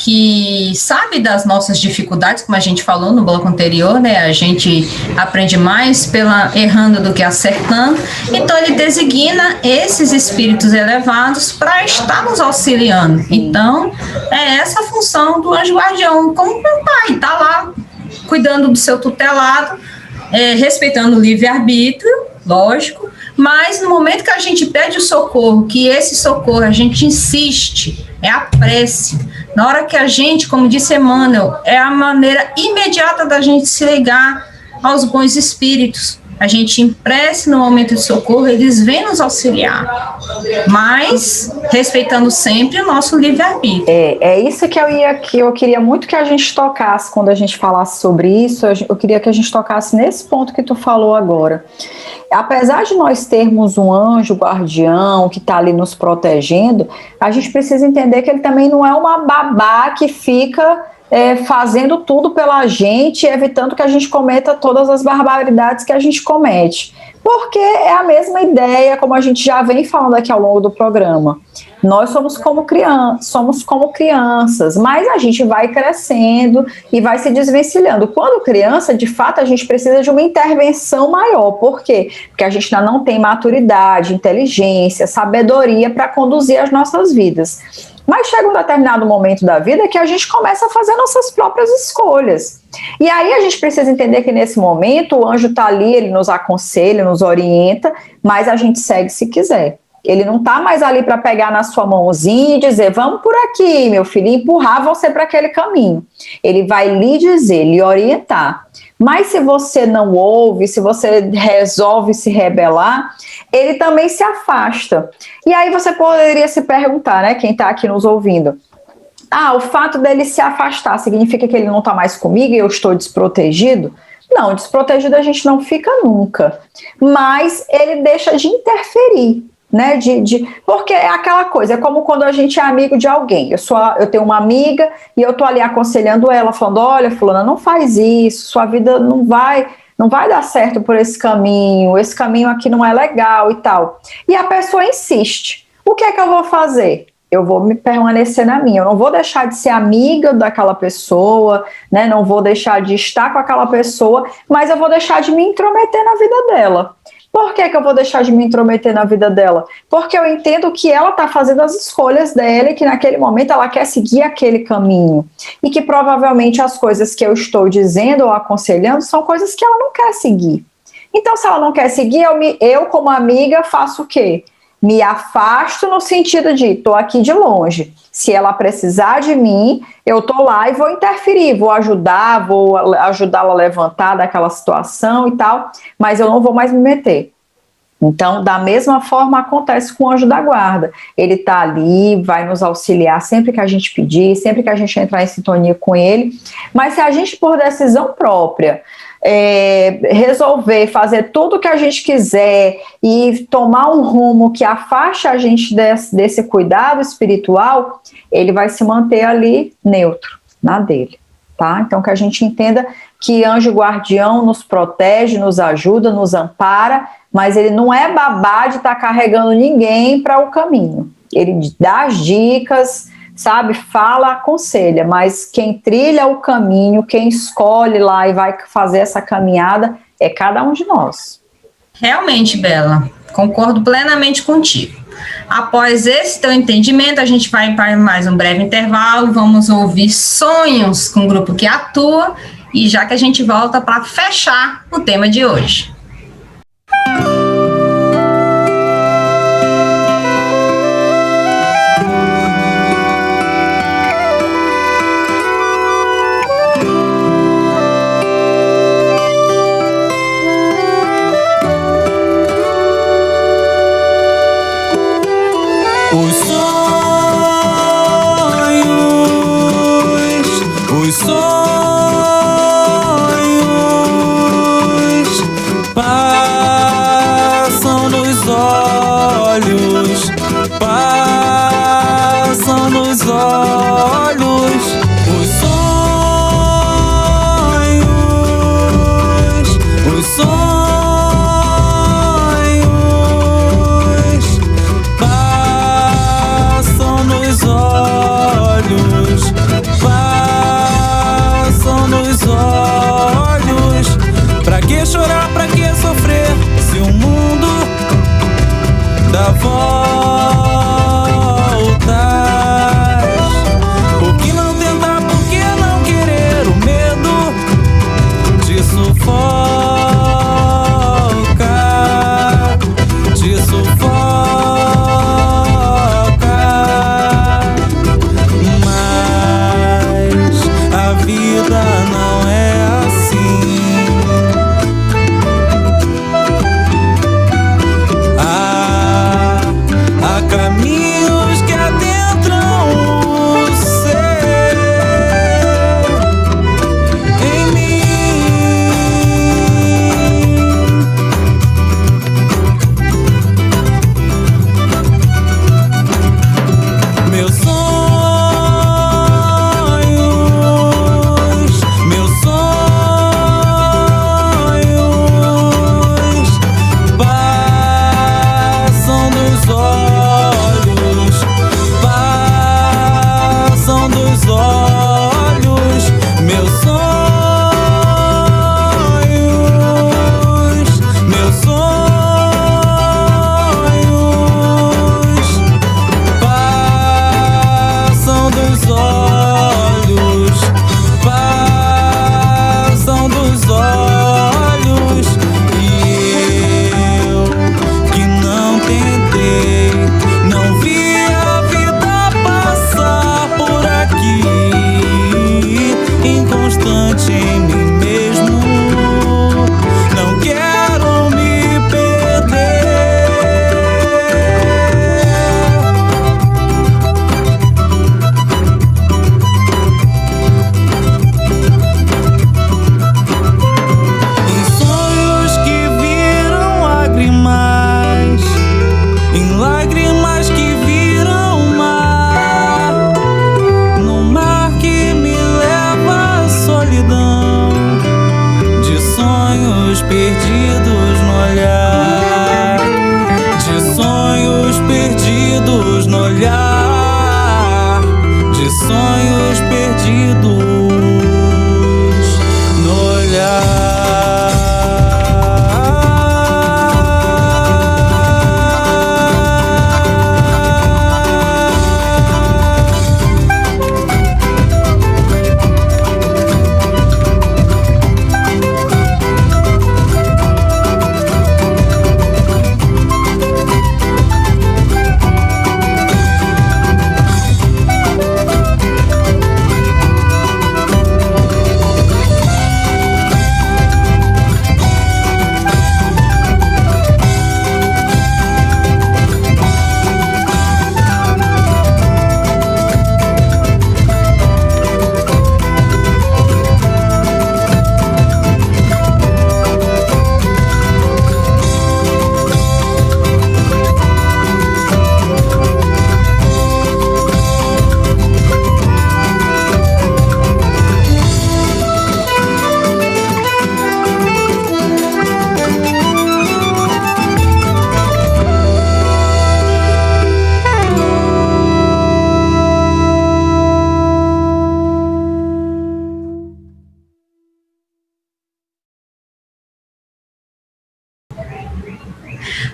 Que sabe das nossas dificuldades, como a gente falou no bloco anterior, né? A gente aprende mais errando do que acertando. Então, ele designa esses espíritos elevados para estar nos auxiliando. Então, é essa a função do anjo guardião, como um pai, está lá cuidando do seu tutelado, respeitando o livre-arbítrio, lógico, mas no momento que a gente pede o socorro, que esse socorro a gente insiste, é a prece. Na hora que a gente, como disse Emmanuel, é a maneira imediata da gente se ligar aos bons espíritos, a gente empreste no momento de socorro, eles vêm nos auxiliar, mas respeitando sempre o nosso livre-arbítrio. É isso que eu queria muito que a gente tocasse quando a gente falasse sobre isso. Eu queria que a gente tocasse nesse ponto que tu falou agora. Apesar de nós termos um anjo guardião que está ali nos protegendo, a gente precisa entender que ele também não é uma babá que fica fazendo tudo pela gente, evitando que a gente cometa todas as barbaridades que a gente comete. Porque é a mesma ideia, como a gente já vem falando aqui ao longo do programa. Nós somos como crianças, mas a gente vai crescendo e vai se desvencilhando. Quando criança, de fato, a gente precisa de uma intervenção maior. Por quê? Porque a gente ainda não tem maturidade, inteligência, sabedoria para conduzir as nossas vidas. Mas chega um determinado momento da vida que a gente começa a fazer nossas próprias escolhas. E aí a gente precisa entender que nesse momento o anjo está ali, ele nos aconselha, nos orienta, mas a gente segue se quiser. Ele não está mais ali para pegar na sua mãozinha e dizer, vamos por aqui, meu filho, e empurrar você para aquele caminho. Ele vai lhe dizer, lhe orientar. Mas se você não ouve, se você resolve se rebelar, ele também se afasta. E aí você poderia se perguntar, né, quem está aqui nos ouvindo, o fato dele se afastar significa que ele não está mais comigo e eu estou desprotegido? Não, desprotegido a gente não fica nunca. Mas ele deixa de interferir. Né, porque é aquela coisa, é como quando a gente é amigo de alguém. Eu tenho uma amiga e eu tô ali aconselhando ela, falando, olha, fulana, não faz isso, sua vida não vai dar certo por esse caminho aqui não é legal e tal. E a pessoa insiste. O que é que eu vou fazer? Eu vou me permanecer na minha, eu não vou deixar de ser amiga daquela pessoa, né, não vou deixar de estar com aquela pessoa, mas eu vou deixar de me intrometer na vida dela. Por que eu vou deixar de me intrometer na vida dela? Porque eu entendo que ela está fazendo as escolhas dela e que naquele momento ela quer seguir aquele caminho. E que provavelmente as coisas que eu estou dizendo ou aconselhando são coisas que ela não quer seguir. Então, se ela não quer seguir, eu como amiga, faço o quê? Me afasto no sentido de, estou aqui de longe. Se ela precisar de mim, eu estou lá e vou interferir, vou ajudá-la a levantar daquela situação e tal, mas eu não vou mais me meter. Então, da mesma forma, acontece com o anjo da guarda. Ele está ali, vai nos auxiliar sempre que a gente pedir, sempre que a gente entrar em sintonia com ele, mas se a gente, por decisão própria, resolver fazer tudo o que a gente quiser e tomar um rumo que afaste a gente desse cuidado espiritual, ele vai se manter ali neutro, na dele, tá? Então que a gente entenda que anjo guardião nos protege, nos ajuda, nos ampara, mas ele não é babá de estar carregando ninguém para o caminho. Ele dá as dicas, sabe, fala, aconselha, mas quem trilha o caminho, quem escolhe lá e vai fazer essa caminhada é cada um de nós. Realmente, Bela, concordo plenamente contigo. Após esse teu entendimento, a gente vai para mais um breve intervalo, vamos ouvir Sonhos com o grupo que atua, e já que a gente volta para fechar o tema de hoje. Os sonhos passam nos olhos, passam nos olhos. Os sonhos passam nos olhos, passam nos olhos. Pra que chorar, pra que sofrer, se o mundo dá voltas? Por que não tentar, por que não querer? O medo te sufoca, te sufoca. Mas a vida não é assim. perdidos no olhar, de sonhos perdidos no olhar, de sonhos perdidos no olhar.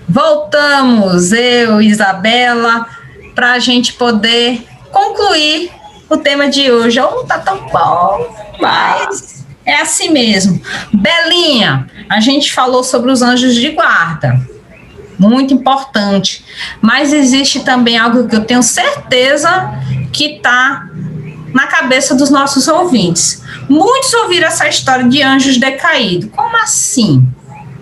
Voltamos, eu e Isabela, para a gente poder concluir o tema de hoje. Não tá tão bom, mas é assim mesmo. Belinha, a gente falou sobre os anjos de guarda, muito importante, mas existe também algo que eu tenho certeza que está na cabeça dos nossos ouvintes. Muitos ouviram essa história de anjos decaídos. Como assim?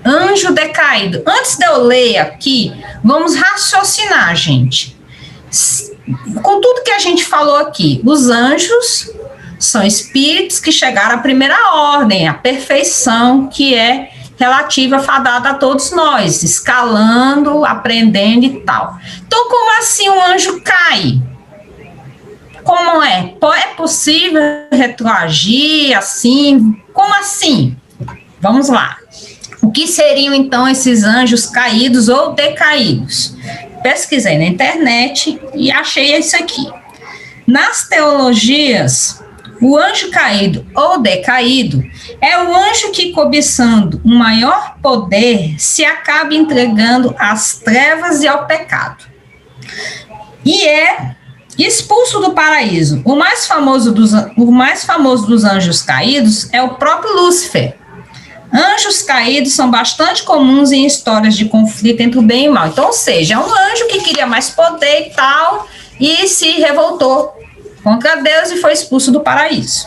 Anjo decaído. Antes de eu ler aqui, vamos raciocinar, gente. Com tudo que a gente falou aqui, os anjos são espíritos que chegaram à primeira ordem, à perfeição, que é relativa, fadada a todos nós, escalando, aprendendo e tal. Então, como assim um anjo cai? Como é? É possível retroagir assim? Como assim? Vamos lá. O que seriam, então, esses anjos caídos ou decaídos? Pesquisei na internet e achei isso aqui. Nas teologias, o anjo caído ou decaído é o anjo que, cobiçando um maior poder, se acaba entregando às trevas e ao pecado. E é expulso do paraíso. O mais famoso dos anjos caídos é o próprio Lúcifer. Anjos caídos são bastante comuns em histórias de conflito entre o bem e o mal. Então, ou seja, é um anjo que queria mais poder e tal, e se revoltou contra Deus e foi expulso do paraíso.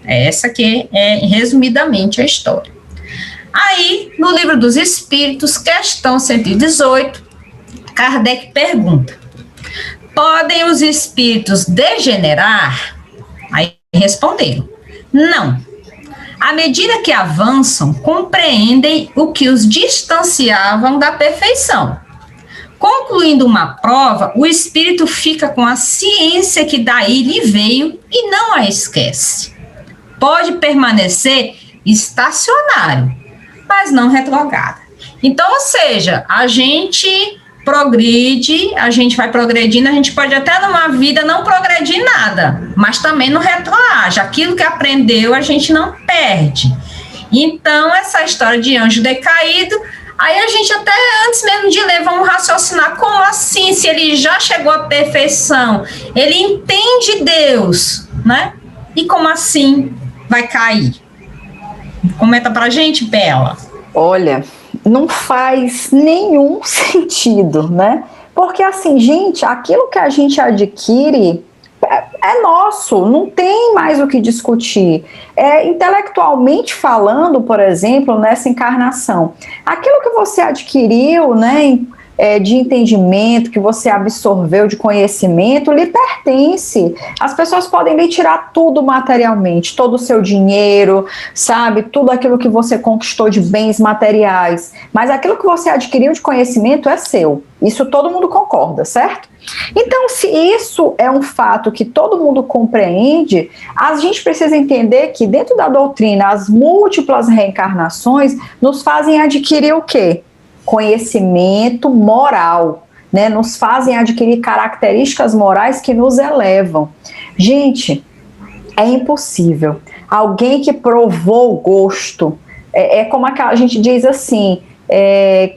Essa que é, resumidamente, a história. Aí, no Livro dos Espíritos, questão 118, Kardec pergunta: podem os espíritos degenerar? Aí responderam: não. À medida que avançam, compreendem o que os distanciavam da perfeição. Concluindo uma prova, o espírito fica com a ciência que daí lhe veio e não a esquece. Pode permanecer estacionário, mas não retrograda. Então, ou seja, a gente progride, a gente vai progredindo, a gente pode até numa vida não progredir nada, mas também não retroage. Aquilo que aprendeu a gente não perde. Então, essa história de anjo decaído, aí a gente até antes mesmo de ler, vamos raciocinar, como assim, se ele já chegou à perfeição, ele entende Deus, né? E como assim vai cair? Comenta pra gente, Bela. Olha, não faz nenhum sentido, né? Porque assim, gente, aquilo que a gente adquire é nosso, não tem mais o que discutir. Intelectualmente falando, por exemplo, nessa encarnação, aquilo que você adquiriu, né, de entendimento, que você absorveu de conhecimento, lhe pertence. As pessoas podem lhe tirar tudo materialmente, todo o seu dinheiro, sabe, tudo aquilo que você conquistou de bens materiais, mas aquilo que você adquiriu de conhecimento é seu. Isso todo mundo concorda, certo? Então, se isso é um fato que todo mundo compreende, a gente precisa entender que dentro da doutrina, as múltiplas reencarnações nos fazem adquirir o quê? Conhecimento moral, né? Nos fazem adquirir características morais que nos elevam. Gente, é impossível. Alguém que provou o gosto, é como a gente diz assim,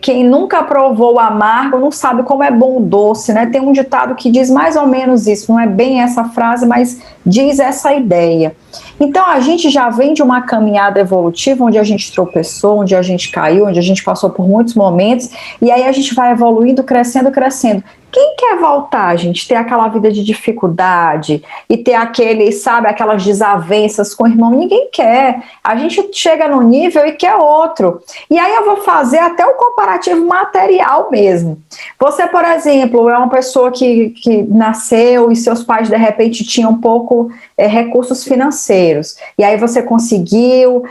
quem nunca provou o amargo não sabe como é bom o doce, né? Tem um ditado que diz mais ou menos isso, não é bem essa frase, mas diz essa ideia. Então a gente já vem de uma caminhada evolutiva onde a gente tropeçou, onde a gente caiu, onde a gente passou por muitos momentos, e aí a gente vai evoluindo, crescendo, crescendo. Quem quer voltar, gente, ter aquela vida de dificuldade e ter aquelas desavenças com o irmão? Ninguém quer. A gente chega no nível e quer outro. E aí eu vou fazer até o comparativo material mesmo. Você, por exemplo, é uma pessoa que nasceu e seus pais, de repente, tinham pouco recursos financeiros. E aí você conseguiu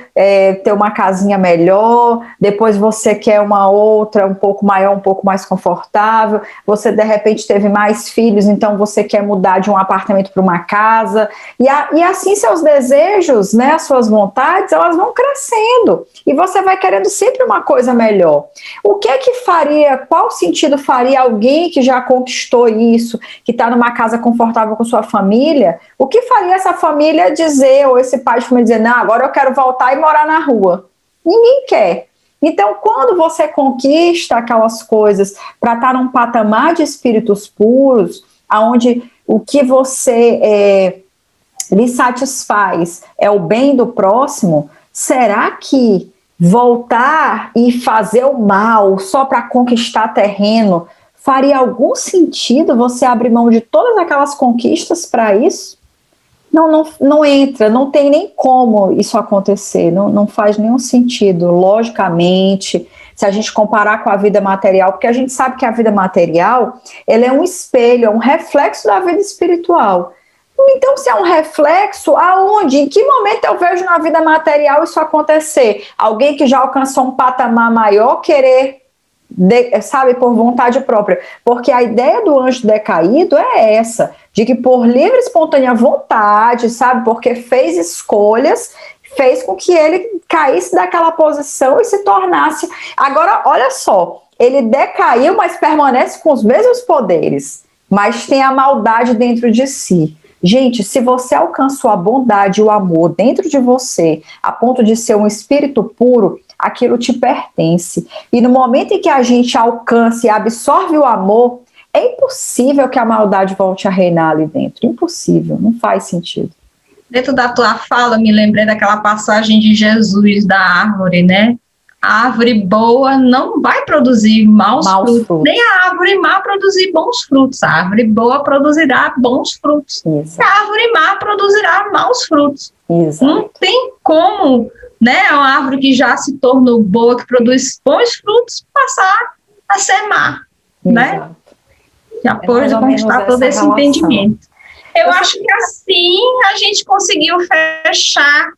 ter uma casinha melhor, depois você quer uma outra um pouco maior, um pouco mais confortável, você, de repente, teve mais filhos, então você quer mudar de um apartamento para uma casa, e assim seus desejos, né, as suas vontades, elas vão crescendo, e você vai querendo sempre uma coisa melhor. O que é que faria, qual sentido faria alguém que já conquistou isso, que está numa casa confortável com sua família, o que faria essa família dizer, ou esse pai de família dizer, não, agora eu quero voltar e morar na rua? Ninguém quer. Então, quando você conquista aquelas coisas para estar num patamar de espíritos puros, onde o que você lhe satisfaz é o bem do próximo, será que voltar e fazer o mal só para conquistar terreno faria algum sentido você abrir mão de todas aquelas conquistas para isso? Não entra, não tem nem como isso acontecer, não faz nenhum sentido, logicamente, se a gente comparar com a vida material, porque a gente sabe que a vida material, ela é um espelho, é um reflexo da vida espiritual. Então, se é um reflexo, aonde, em que momento eu vejo na vida material isso acontecer? Alguém que já alcançou um patamar maior querer, por vontade própria, porque a ideia do anjo decaído é essa, de que por livre e espontânea vontade, porque fez escolhas, fez com que ele caísse daquela posição e se tornasse, agora olha só, ele decaiu, mas permanece com os mesmos poderes, mas tem a maldade dentro de si. Gente, se você alcançou a bondade e o amor dentro de você, a ponto de ser um espírito puro, aquilo te pertence. E no momento em que a gente alcança e absorve o amor, é impossível que a maldade volte a reinar ali dentro. Impossível, não faz sentido. Dentro da tua fala, me lembrei daquela passagem de Jesus da árvore, né? A árvore boa não vai produzir maus frutos, nem a árvore má produzir bons frutos. A árvore boa produzirá bons frutos. Exato. A árvore má produzirá maus frutos. Exato. Não tem como, né, uma árvore que já se tornou boa, que produz bons frutos, passar a ser má, né? Já pode conquistar todo esse entendimento. Eu acho que assim a gente conseguiu fechar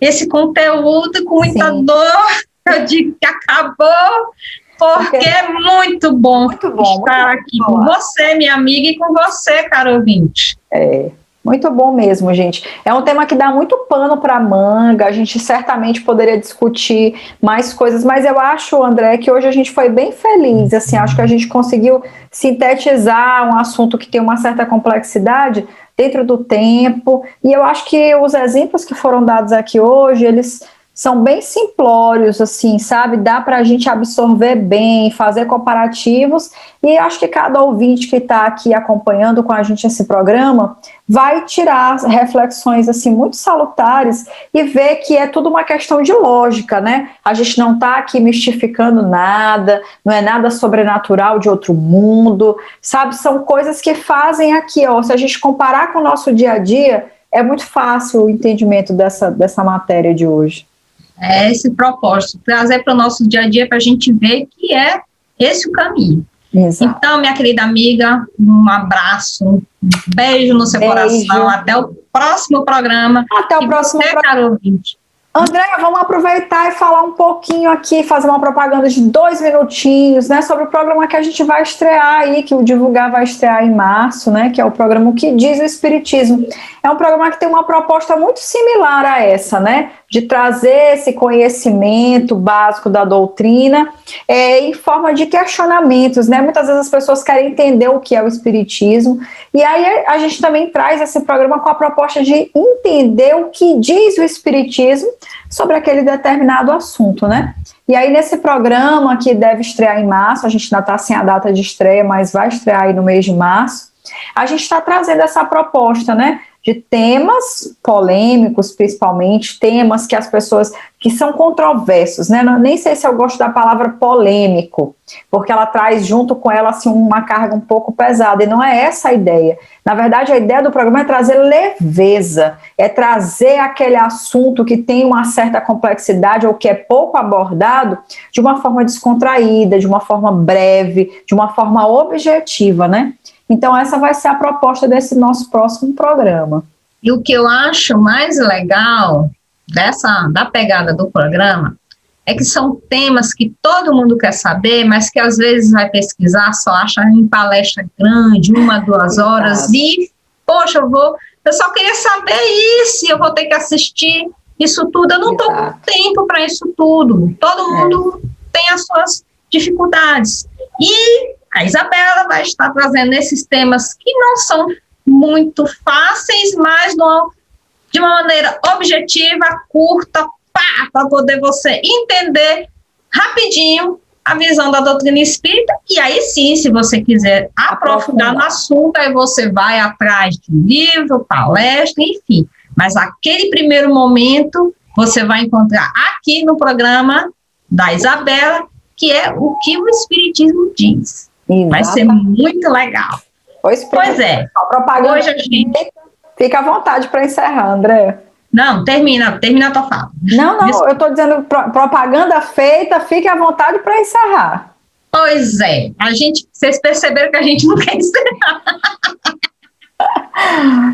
esse conteúdo com muita dor. Eu digo que acabou, porque é muito bom estar aqui com você, minha amiga, e com você, caro ouvinte. Muito bom mesmo, gente. É um tema que dá muito pano para manga, a gente certamente poderia discutir mais coisas, mas eu acho, André, que hoje a gente foi bem feliz, assim, acho que a gente conseguiu sintetizar um assunto que tem uma certa complexidade dentro do tempo, e eu acho que os exemplos que foram dados aqui hoje, eles são bem simplórios, assim, sabe? Dá para a gente absorver bem, fazer comparativos, e acho que cada ouvinte que está aqui acompanhando com a gente esse programa vai tirar reflexões, assim, muito salutares e ver que é tudo uma questão de lógica, né? A gente não está aqui mistificando nada, não é nada sobrenatural de outro mundo, sabe? São coisas que fazem aqui, ó, se a gente comparar com o nosso dia a dia, é muito fácil o entendimento dessa matéria de hoje. É esse propósito, trazer para o nosso dia a dia para a gente ver que é esse o caminho. Exato. Então, minha querida amiga, um abraço, um beijo no seu coração, até o próximo programa. Até o próximo programa. Caro ouvinte, Andréia, vamos aproveitar e falar um pouquinho aqui, fazer uma propaganda de 2 minutinhos, né, sobre o programa que a gente vai estrear aí, que o Divulgar vai estrear em março, né, que é o programa Que Diz o Espiritismo. É um programa que tem uma proposta muito similar a essa, né, de trazer esse conhecimento básico da doutrina em forma de questionamentos, né, muitas vezes as pessoas querem entender o que é o Espiritismo, e aí a gente também traz esse programa com a proposta de entender o que diz o Espiritismo sobre aquele determinado assunto, né? E aí nesse programa que deve estrear em março, a gente ainda está sem a data de estreia, mas vai estrear aí no mês de março, a gente está trazendo essa proposta, né, de temas polêmicos, principalmente, temas que as pessoas, que são controversos, né, nem sei se eu gosto da palavra polêmico, porque ela traz junto com ela, assim, uma carga um pouco pesada, e não é essa a ideia. Na verdade, a ideia do programa é trazer leveza, é trazer aquele assunto que tem uma certa complexidade ou que é pouco abordado de uma forma descontraída, de uma forma breve, de uma forma objetiva, né? Então, essa vai ser a proposta desse nosso próximo programa. E o que eu acho mais legal da pegada do programa é que são temas que todo mundo quer saber, mas que às vezes vai pesquisar, só acha em palestra grande, 1, 2 horas, e, poxa, eu só queria saber isso, eu vou ter que assistir isso tudo, eu não estou com tempo para isso tudo, todo mundo tem as suas dificuldades. E a Isabela vai estar trazendo esses temas que não são muito fáceis, mas de uma maneira objetiva, curta, para poder você entender rapidinho a visão da doutrina espírita, e aí sim, se você quiser aprofundar no assunto, aí você vai atrás de livro, palestra, enfim. Mas aquele primeiro momento, você vai encontrar aqui no programa da Isabela, que é o que o Espiritismo diz. Vai ser muito legal. Pois é. A propaganda hoje a gente... Fica à vontade para encerrar, André. Não, termina a tua fala. Não, eu estou dizendo propaganda feita, fique à vontade para encerrar. Pois é, vocês perceberam que a gente não quer encerrar.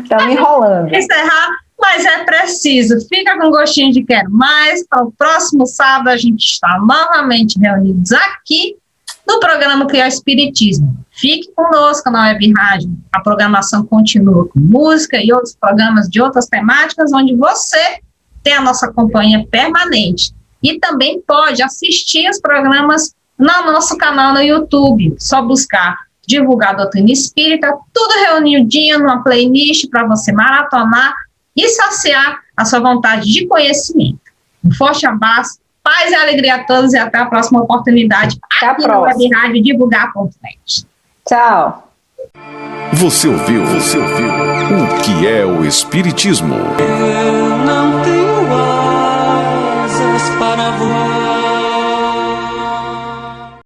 Está me enrolando. Encerrar, mas é preciso. Fica com gostinho de quero mais. Para o próximo sábado a gente está novamente reunidos aqui no programa Criar Espiritismo. Fique conosco na Web Rádio. A programação continua com música e outros programas de outras temáticas, onde você tem a nossa companhia permanente. E também pode assistir os programas no nosso canal no YouTube. Só buscar Divulgar a Doutrina Espírita, tudo reunidinho numa playlist para você maratonar e saciar a sua vontade de conhecimento. Um forte abraço. Paz e alegria a todos e até a próxima oportunidade aqui na Web Rádio Divulgar.net. Tchau. Você ouviu o que é o Espiritismo? Eu não tenho